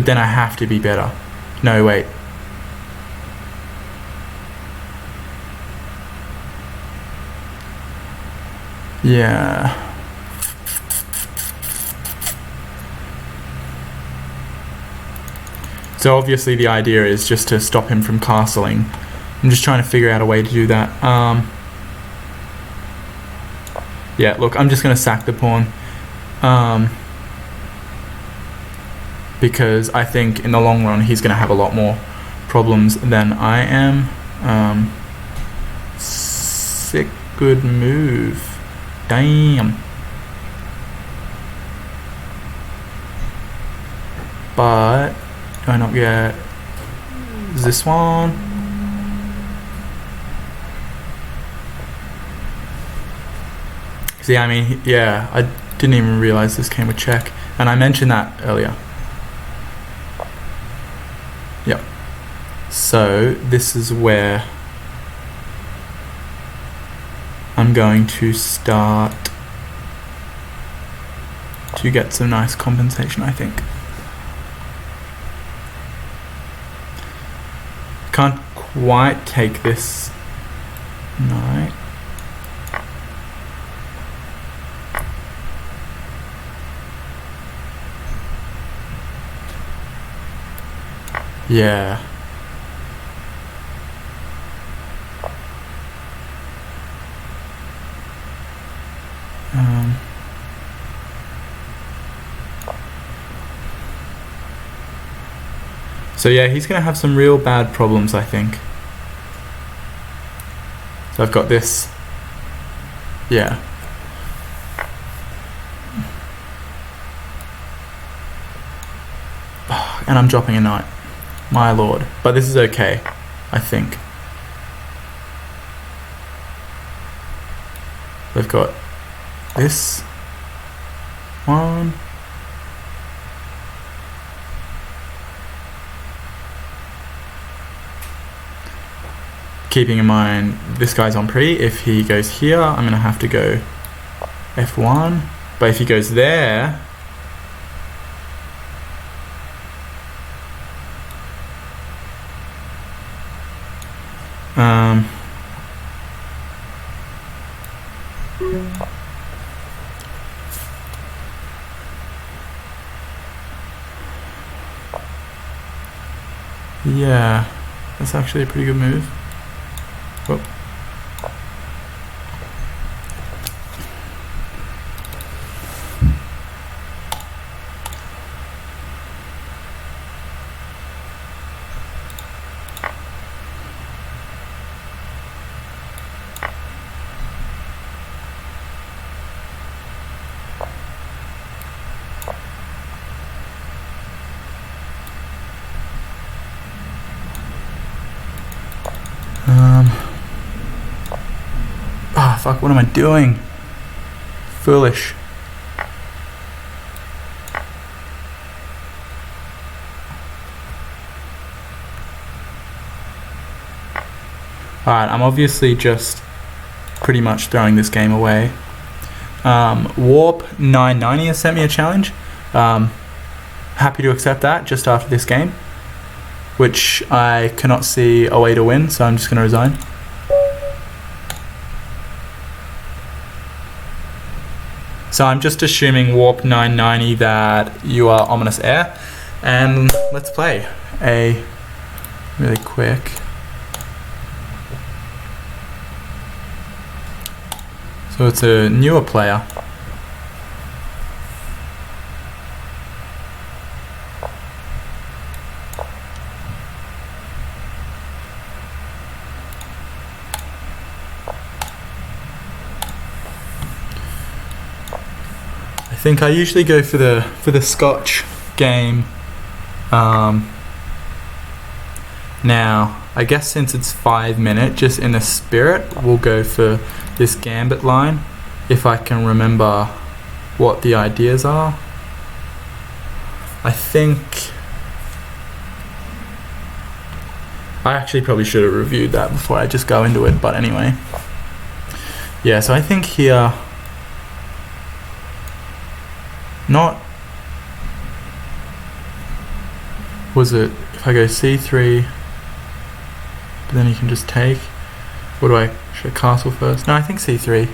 then I have to be better. No, wait. Yeah. So obviously the idea is just to stop him from castling. I'm just trying to figure out a way to do that. Yeah, look, I'm just going to sack the pawn. Because I think in the long run he's going to have a lot more problems than I am. Sick good move. Damn. But do I not get this one? See, I mean, yeah, I didn't even realize this came with check, and I mentioned that earlier. Yep. So this is where I'm going to start to get some nice compensation, I think. Can't quite take this knight. Yeah. So yeah, he's going to have some real bad problems, I think. So I've got this. Yeah. And I'm dropping a knight. My lord. But this is okay, I think. They've got this one. Keeping in mind this guy's on pre. If he goes here, I'm going to have to go f1. But if he goes there, Yeah, that's actually a pretty good move. Whoop. Fuck, what am I doing? Foolish. Alright, I'm obviously just pretty much throwing this game away. Warp 990 has sent me a challenge. Happy to accept that just after this game, which I cannot see a way to win, so I'm just going to resign. So I'm just assuming Warp 990 that you are Ominous Heir, and let's play a really quick. So it's a newer player. I think I usually go for the Scotch game. Now, I guess since it's 5 minute, just in the spirit, we'll go for this gambit line, if I can remember what the ideas are. I think I actually probably should have reviewed that before I just go into it, but anyway. Yeah, so I think here, was it, if I go c3, but then you can just take, should I castle first? No, I think c3.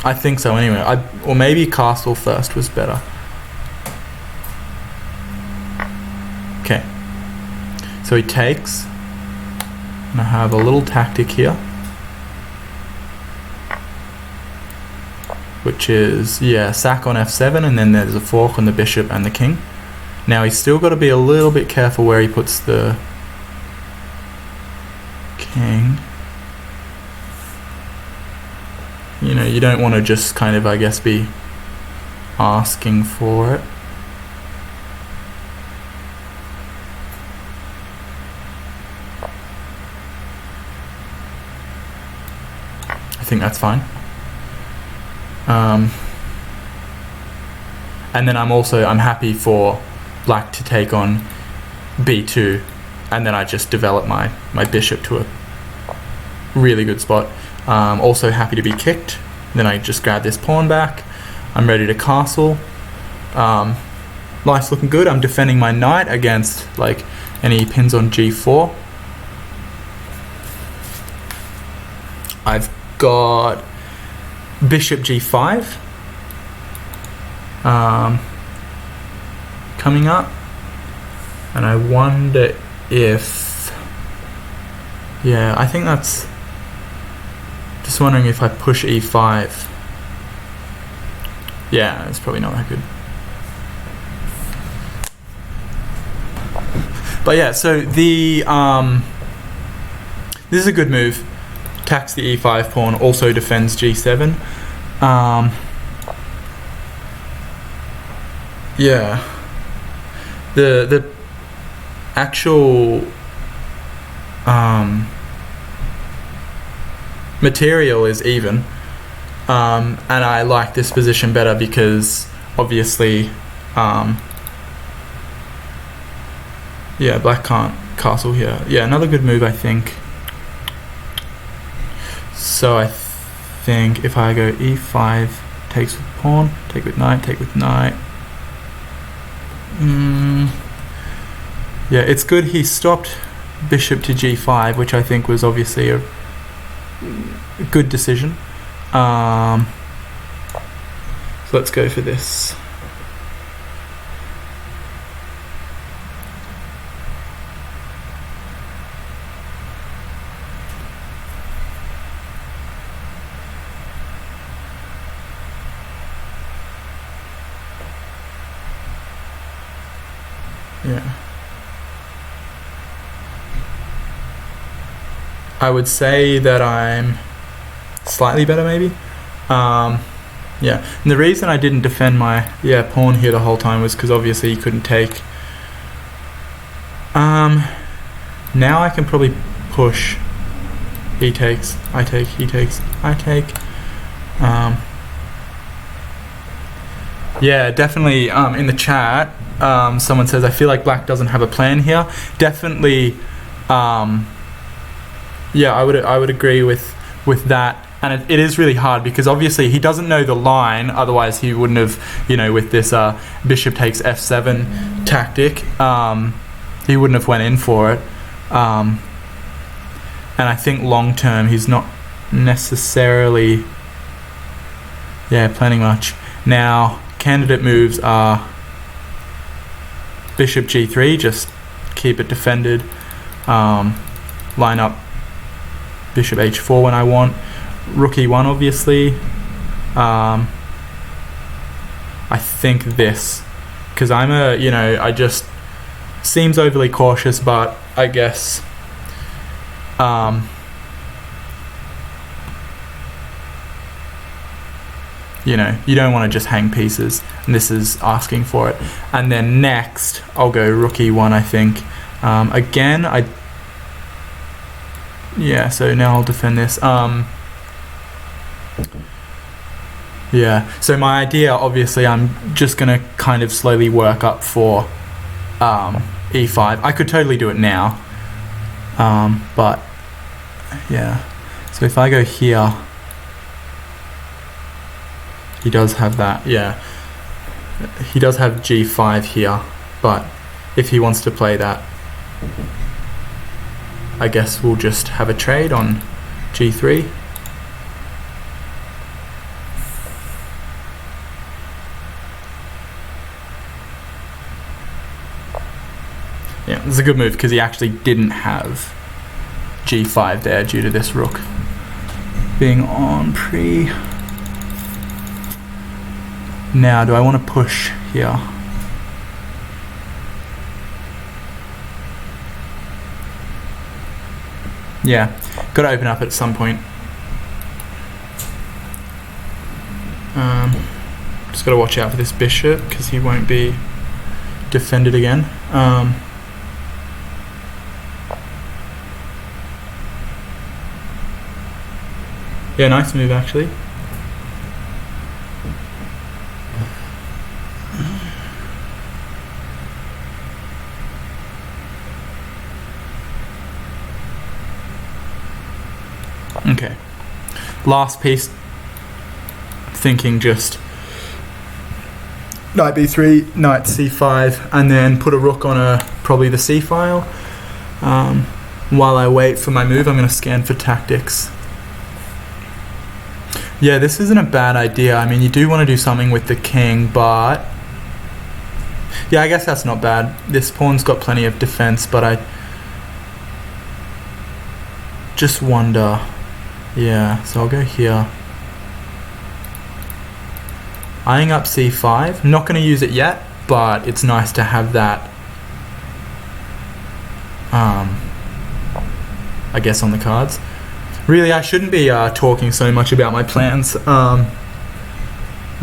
I think so anyway, or maybe castle first was better. Okay, so he takes, and I have a little tactic here, which is, yeah, sack on f7, and then there's a fork on the bishop and the king. Now he's still got to be a little bit careful where he puts the king. You know, you don't want to just kind of, I guess, be asking for it. I think that's fine. And then I'm happy for black to take on b2, and then I just develop my bishop to a really good spot. Also happy to be kicked, then I just grab this pawn back. I'm ready to castle. Life's looking good. I'm defending my knight against like any pins on g4. I've got bishop g5 coming up, and I wonder if, yeah, I think that's, just wondering if I push e5. Yeah, it's probably not that good. But yeah, so the this is a good move. Attacks the e5 pawn, also defends g7. Yeah, the actual material is even, and I like this position better because obviously, yeah, black can't castle here. Yeah, another good move, I think. So I think if I go e5, takes with pawn, take with knight, take with knight. Yeah, it's good he stopped bishop to g5, which I think was obviously a good decision. So let's go for this. Yeah. I would say that I'm slightly better, maybe. Yeah. And the reason I didn't defend my pawn here the whole time was because obviously he couldn't take. Now I can probably push. He takes, I take, he takes, I take. Yeah, definitely. In the chat, someone says, I feel like black doesn't have a plan here. Definitely. Yeah, I would agree with that. And it is really hard because obviously he doesn't know the line. Otherwise, he wouldn't have, with this bishop takes f7 tactic, he wouldn't have went in for it. And I think long term, he's not necessarily, planning much. Now, candidate moves are bishop g3, just keep it defended. Line up bishop h4 when I want. Rook e1, obviously. I think this, because I'm I just seems overly cautious, but I guess you don't want to just hang pieces, and this is asking for it. And then next I'll go rook e1, I think. Again, so now I'll defend this. So my idea, obviously, I'm just gonna kind of slowly work up for e5. I could totally do it now, but yeah. So if I go here, he does have that. Yeah, he does have g5 here, but if he wants to play that, I guess we'll just have a trade on g3. Yeah, it's a good move because he actually didn't have g5 there due to this rook being on pre. Now, do I want to push here? Yeah, got to open up at some point. Just got to watch out for this bishop because he won't be defended again. Yeah, nice move actually. Okay, last piece, thinking just knight b3, knight c5, and then put a rook on probably the c file. While I wait for my move, I'm going to scan for tactics. Yeah, this isn't a bad idea. I mean, you do want to do something with the king, but yeah, I guess that's not bad. This pawn's got plenty of defense, but I just wonder. Yeah, so I'll go here. Eyeing up c5. Not going to use it yet, but it's nice to have that, I guess, on the cards. Really, I shouldn't be talking so much about my plans,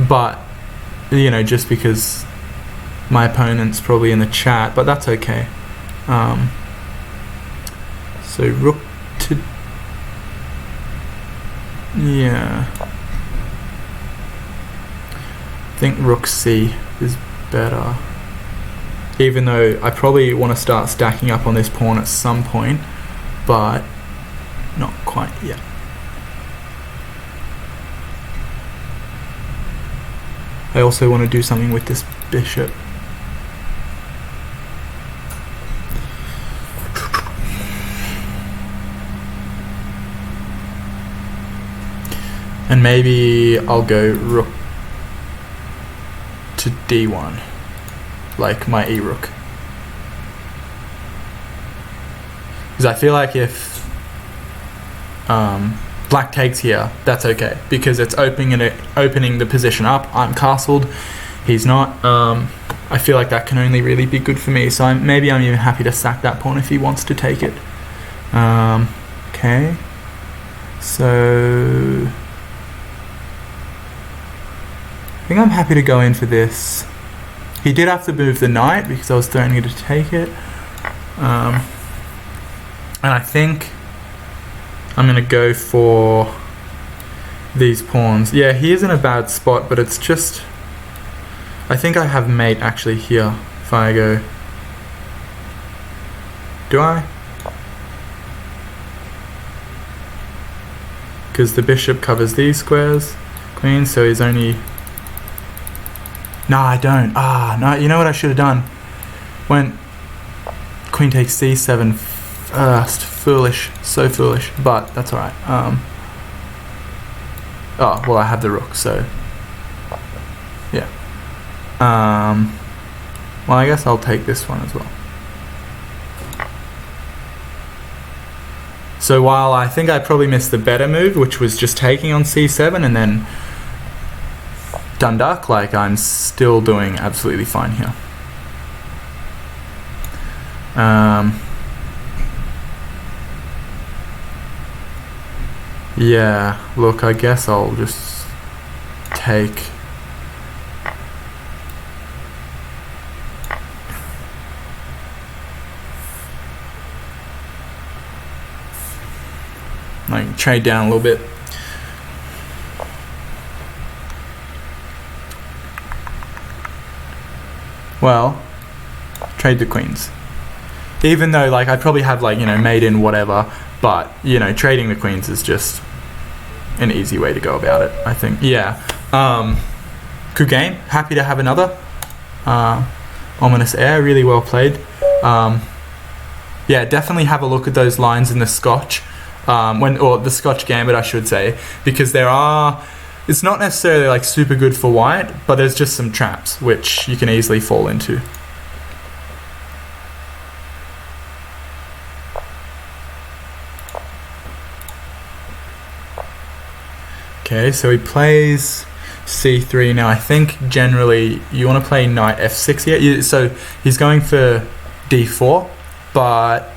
but, just because my opponent's probably in the chat, but that's okay. So rook to... Yeah. I think rook c is better. Even though I probably want to start stacking up on this pawn at some point, but not quite yet. I also want to do something with this bishop. And maybe I'll go rook to d1, like my e-rook. Because I feel like if black takes here, that's okay, because it's opening the position up. I'm castled, he's not. I feel like that can only really be good for me. So maybe I'm even happy to sack that pawn if he wants to take it. Okay. So I think I'm happy to go in for this. He did have to move the knight because I was threatening to take it. And I think I'm going to go for these pawns. Yeah, he is in a bad spot, but it's just... I think I have mate actually here if I go... Do I? Because the bishop covers these squares, queen, so he's only... No, I don't. No, you know what I should have done? When queen takes c7 first. Foolish. So foolish. But that's alright. Oh, well, I have the rook, so... Yeah. Well, I guess I'll take this one as well. So while I think I probably missed the better move, which was just taking on c7 and then done duck, like, I'm still doing absolutely fine here. Yeah, look, I guess I'll just take... like, trade down a little bit. Well, trade the queens. Even though, like, I probably have, like, you know, mate in whatever, but, you know, trading the queens is just an easy way to go about it, I think. Yeah. Good game. Happy to have another. Ominous Air, really well played. Yeah, definitely have a look at those lines in the Scotch. Or the Scotch Gambit, I should say, because there are... It's not necessarily, like, super good for white, but there's just some traps which you can easily fall into. Okay, so he plays c3. Now, I think generally you want to play knight f6 here. So he's going for d4, but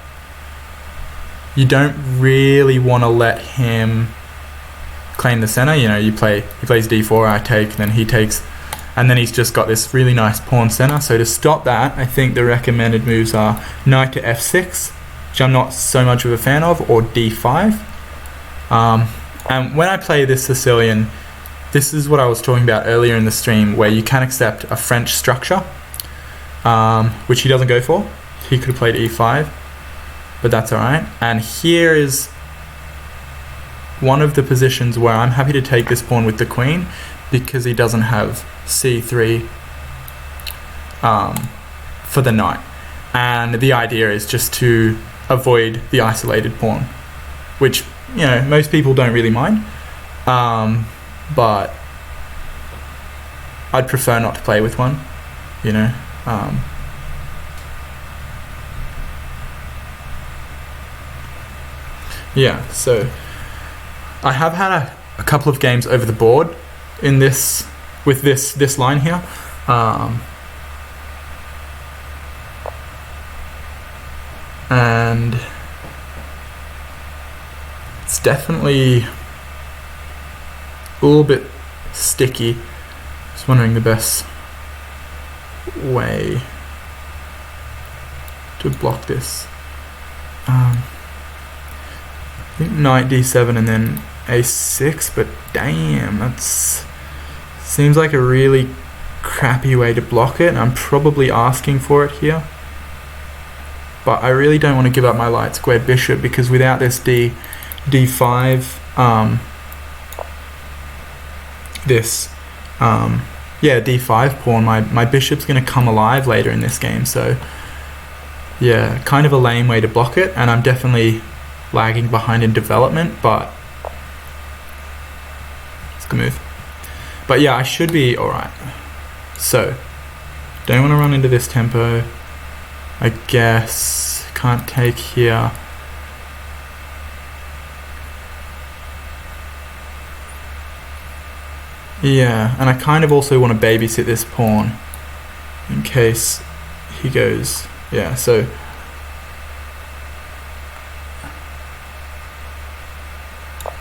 you don't really want to let him claim the center. You know, he plays d4, I take, then he takes, and then he's just got this really nice pawn center. So to stop that, I think the recommended moves are knight to f6, which I'm not so much of a fan of, or d5. And when I play this Sicilian, this is what I was talking about earlier in the stream, where you can accept a French structure, which he doesn't go for. He could have played e5, but that's alright. And here is one of the positions where I'm happy to take this pawn with the queen, because he doesn't have c3 for the knight. And the idea is just to avoid the isolated pawn, which, you know, most people don't really mind, but I'd prefer not to play with one, you know. Yeah, so I have had a couple of games over the board in this with this line here. And it's definitely a little bit sticky. Just wondering the best way to block this. I think knight d7 and then a6, but damn, that's seems like a really crappy way to block it. I'm probably asking for it here, but I really don't want to give up my light squared bishop, because without this d5, d5 pawn, my bishop's going to come alive later in this game. So yeah, kind of a lame way to block it, and I'm definitely lagging behind in development, but it's a good move. But yeah, I should be alright. So don't want to run into this tempo. I guess can't take here. Yeah, and I kind of also want to babysit this pawn. in case he goes, yeah, so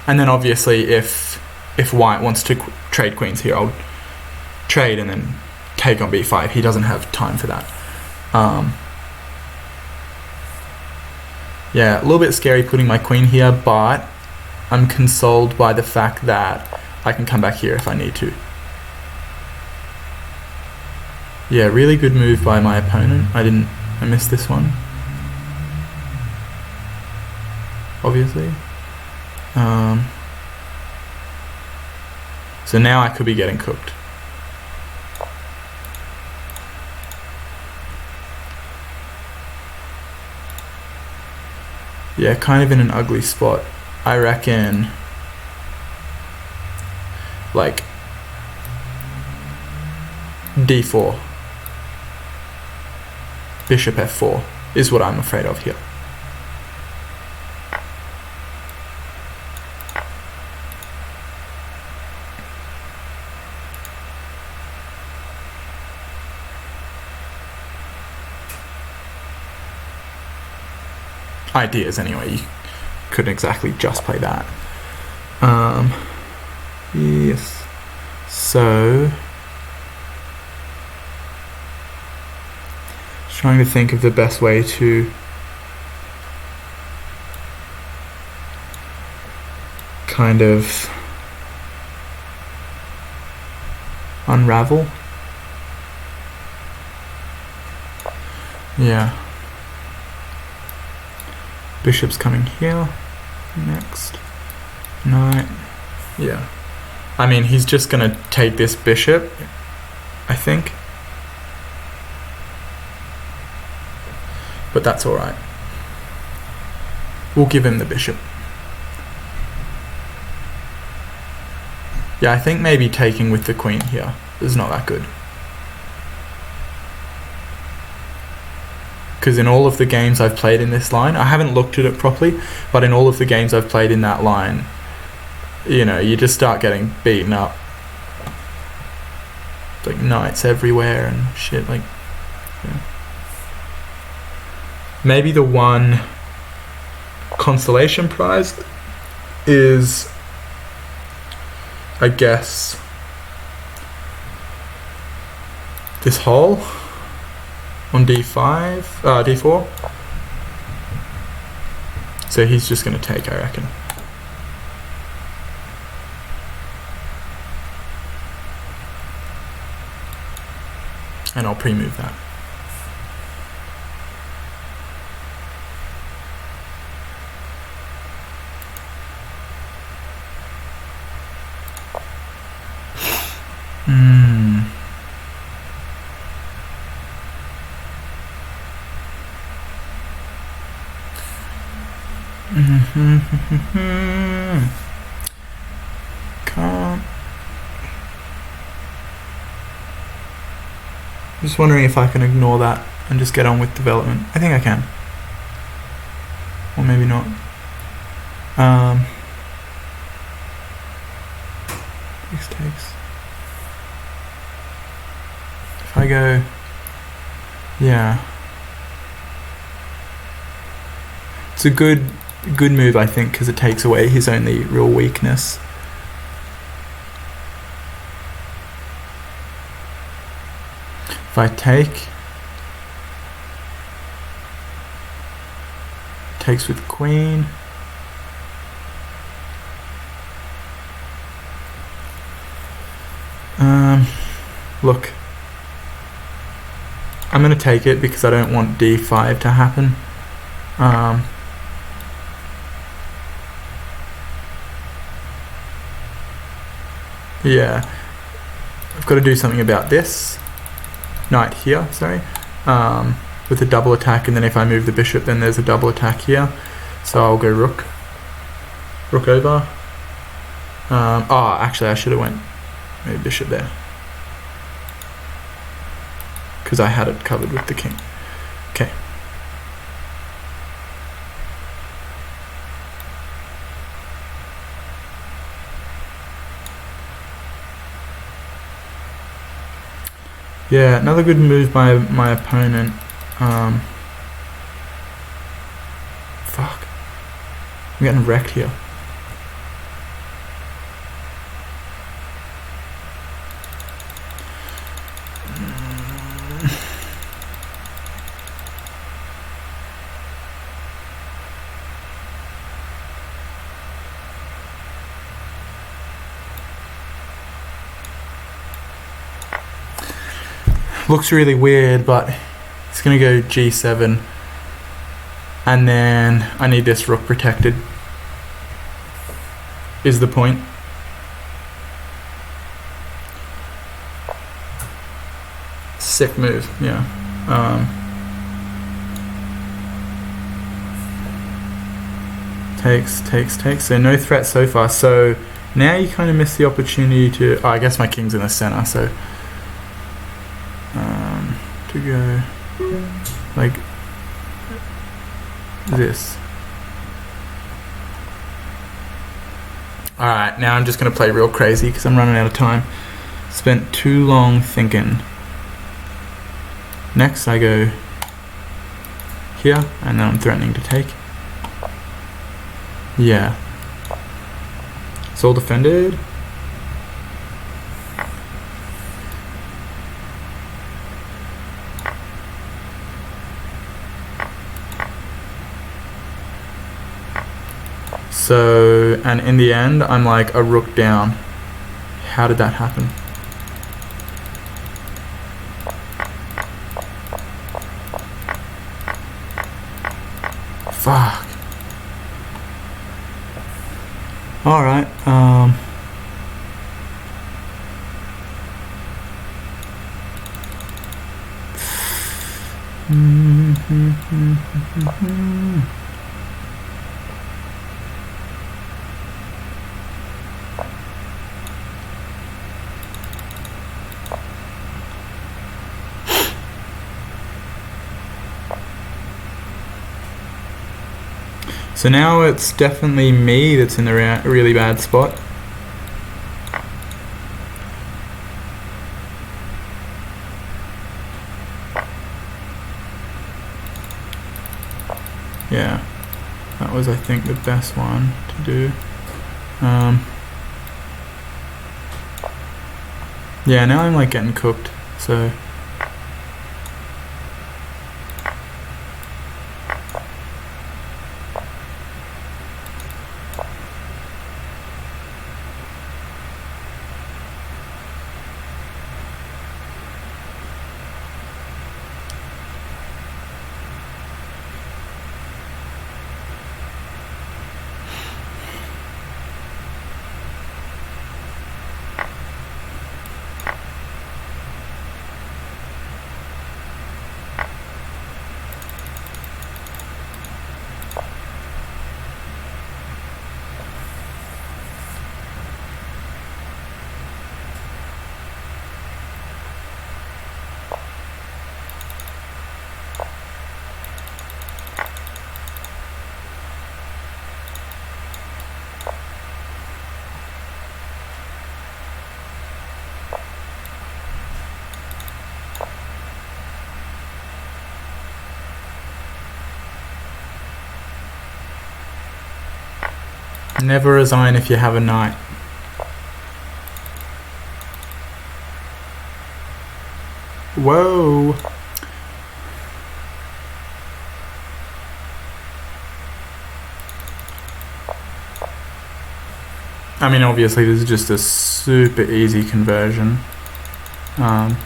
and then obviously if white wants to trade queens here, I'll trade and then take on b5. He doesn't have time for that. Yeah, a little bit scary putting my queen here, but I'm consoled by the fact that I can come back here if I need to. Yeah, really good move by my opponent. I missed this one, obviously. So now I could be getting cooked. Yeah, kind of in an ugly spot. I reckon like d4, bishop f4 is what I'm afraid of here. Ideas anyway, you couldn't exactly just play that. Yes, so just trying to think of the best way to kind of unravel. Yeah. Bishop's coming here next. Knight. Yeah. I mean, he's just going to take this bishop, I think. But that's alright. We'll give him the bishop. Yeah, I think maybe taking with the queen here is not that good. Because in all of the games I've played in this line, I haven't looked at it properly, but in all of the games I've played in that line, you know, you just start getting beaten up. Like knights everywhere and shit, like, yeah. Maybe the one consolation prize is, I guess, this hole on d5, d4. So he's just going to take, I reckon. And I'll pre-move that. Can't. Just wondering if I can ignore that and just get on with development. I think I can. Or maybe not. Takes. If I go, yeah. It's a good move, I think, because it takes away his only real weakness. If I takes with queen. Look, I'm going to take it because I don't want d5 to happen. Yeah, I've got to do something about this knight here, sorry, with a double attack, and then if I move the bishop then there's a double attack here, so I'll go rook over. Actually I should have went maybe bishop there because I had it covered with the king. Okay. Yeah, another good move by my opponent. Fuck. I'm getting wrecked here. Looks really weird, but it's gonna go g7, and then I need this rook protected. Is the point. Sick move, yeah. Takes. So no threat so far. So now you kind of miss the opportunity to. Oh, I guess my king's in the center, so. To go like this. Alright, now I'm just going to play real crazy because I'm running out of time. Spent too long thinking. Next I go here, and then I'm threatening to take. Yeah. It's all defended. So, and in the end, I'm like a rook down. How did that happen? Fuck. Alright, so now it's definitely me that's in the really bad spot. Yeah, that was, I think, the best one to do. Yeah, now I'm like getting cooked, so. Never resign if you have a knight. Whoa. I mean, obviously this is just a super easy conversion. But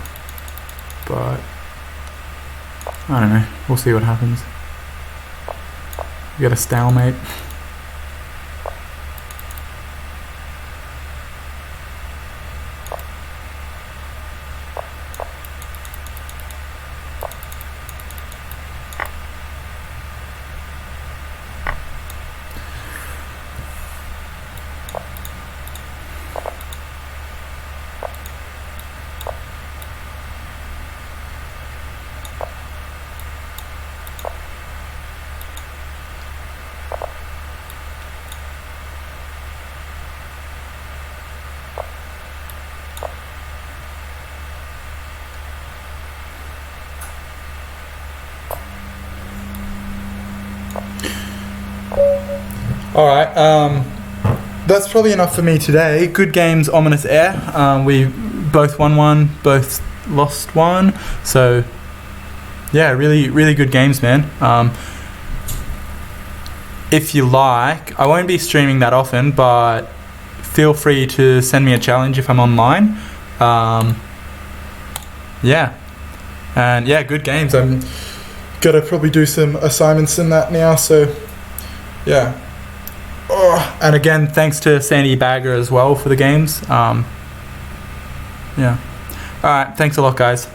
I don't know. We'll see what happens. We got a stalemate. All right. That's probably enough for me today. Good games, Ominous Air. We both won one, both lost one. So, yeah, really, really good games, man. If you like, I won't be streaming that often, but feel free to send me a challenge if I'm online. Yeah. And yeah, good games. I'm gonna probably do some assignments in that now, so yeah. Oh, and again, thanks to Sandy Bagger as well for the games. Yeah. Alright, thanks a lot, guys.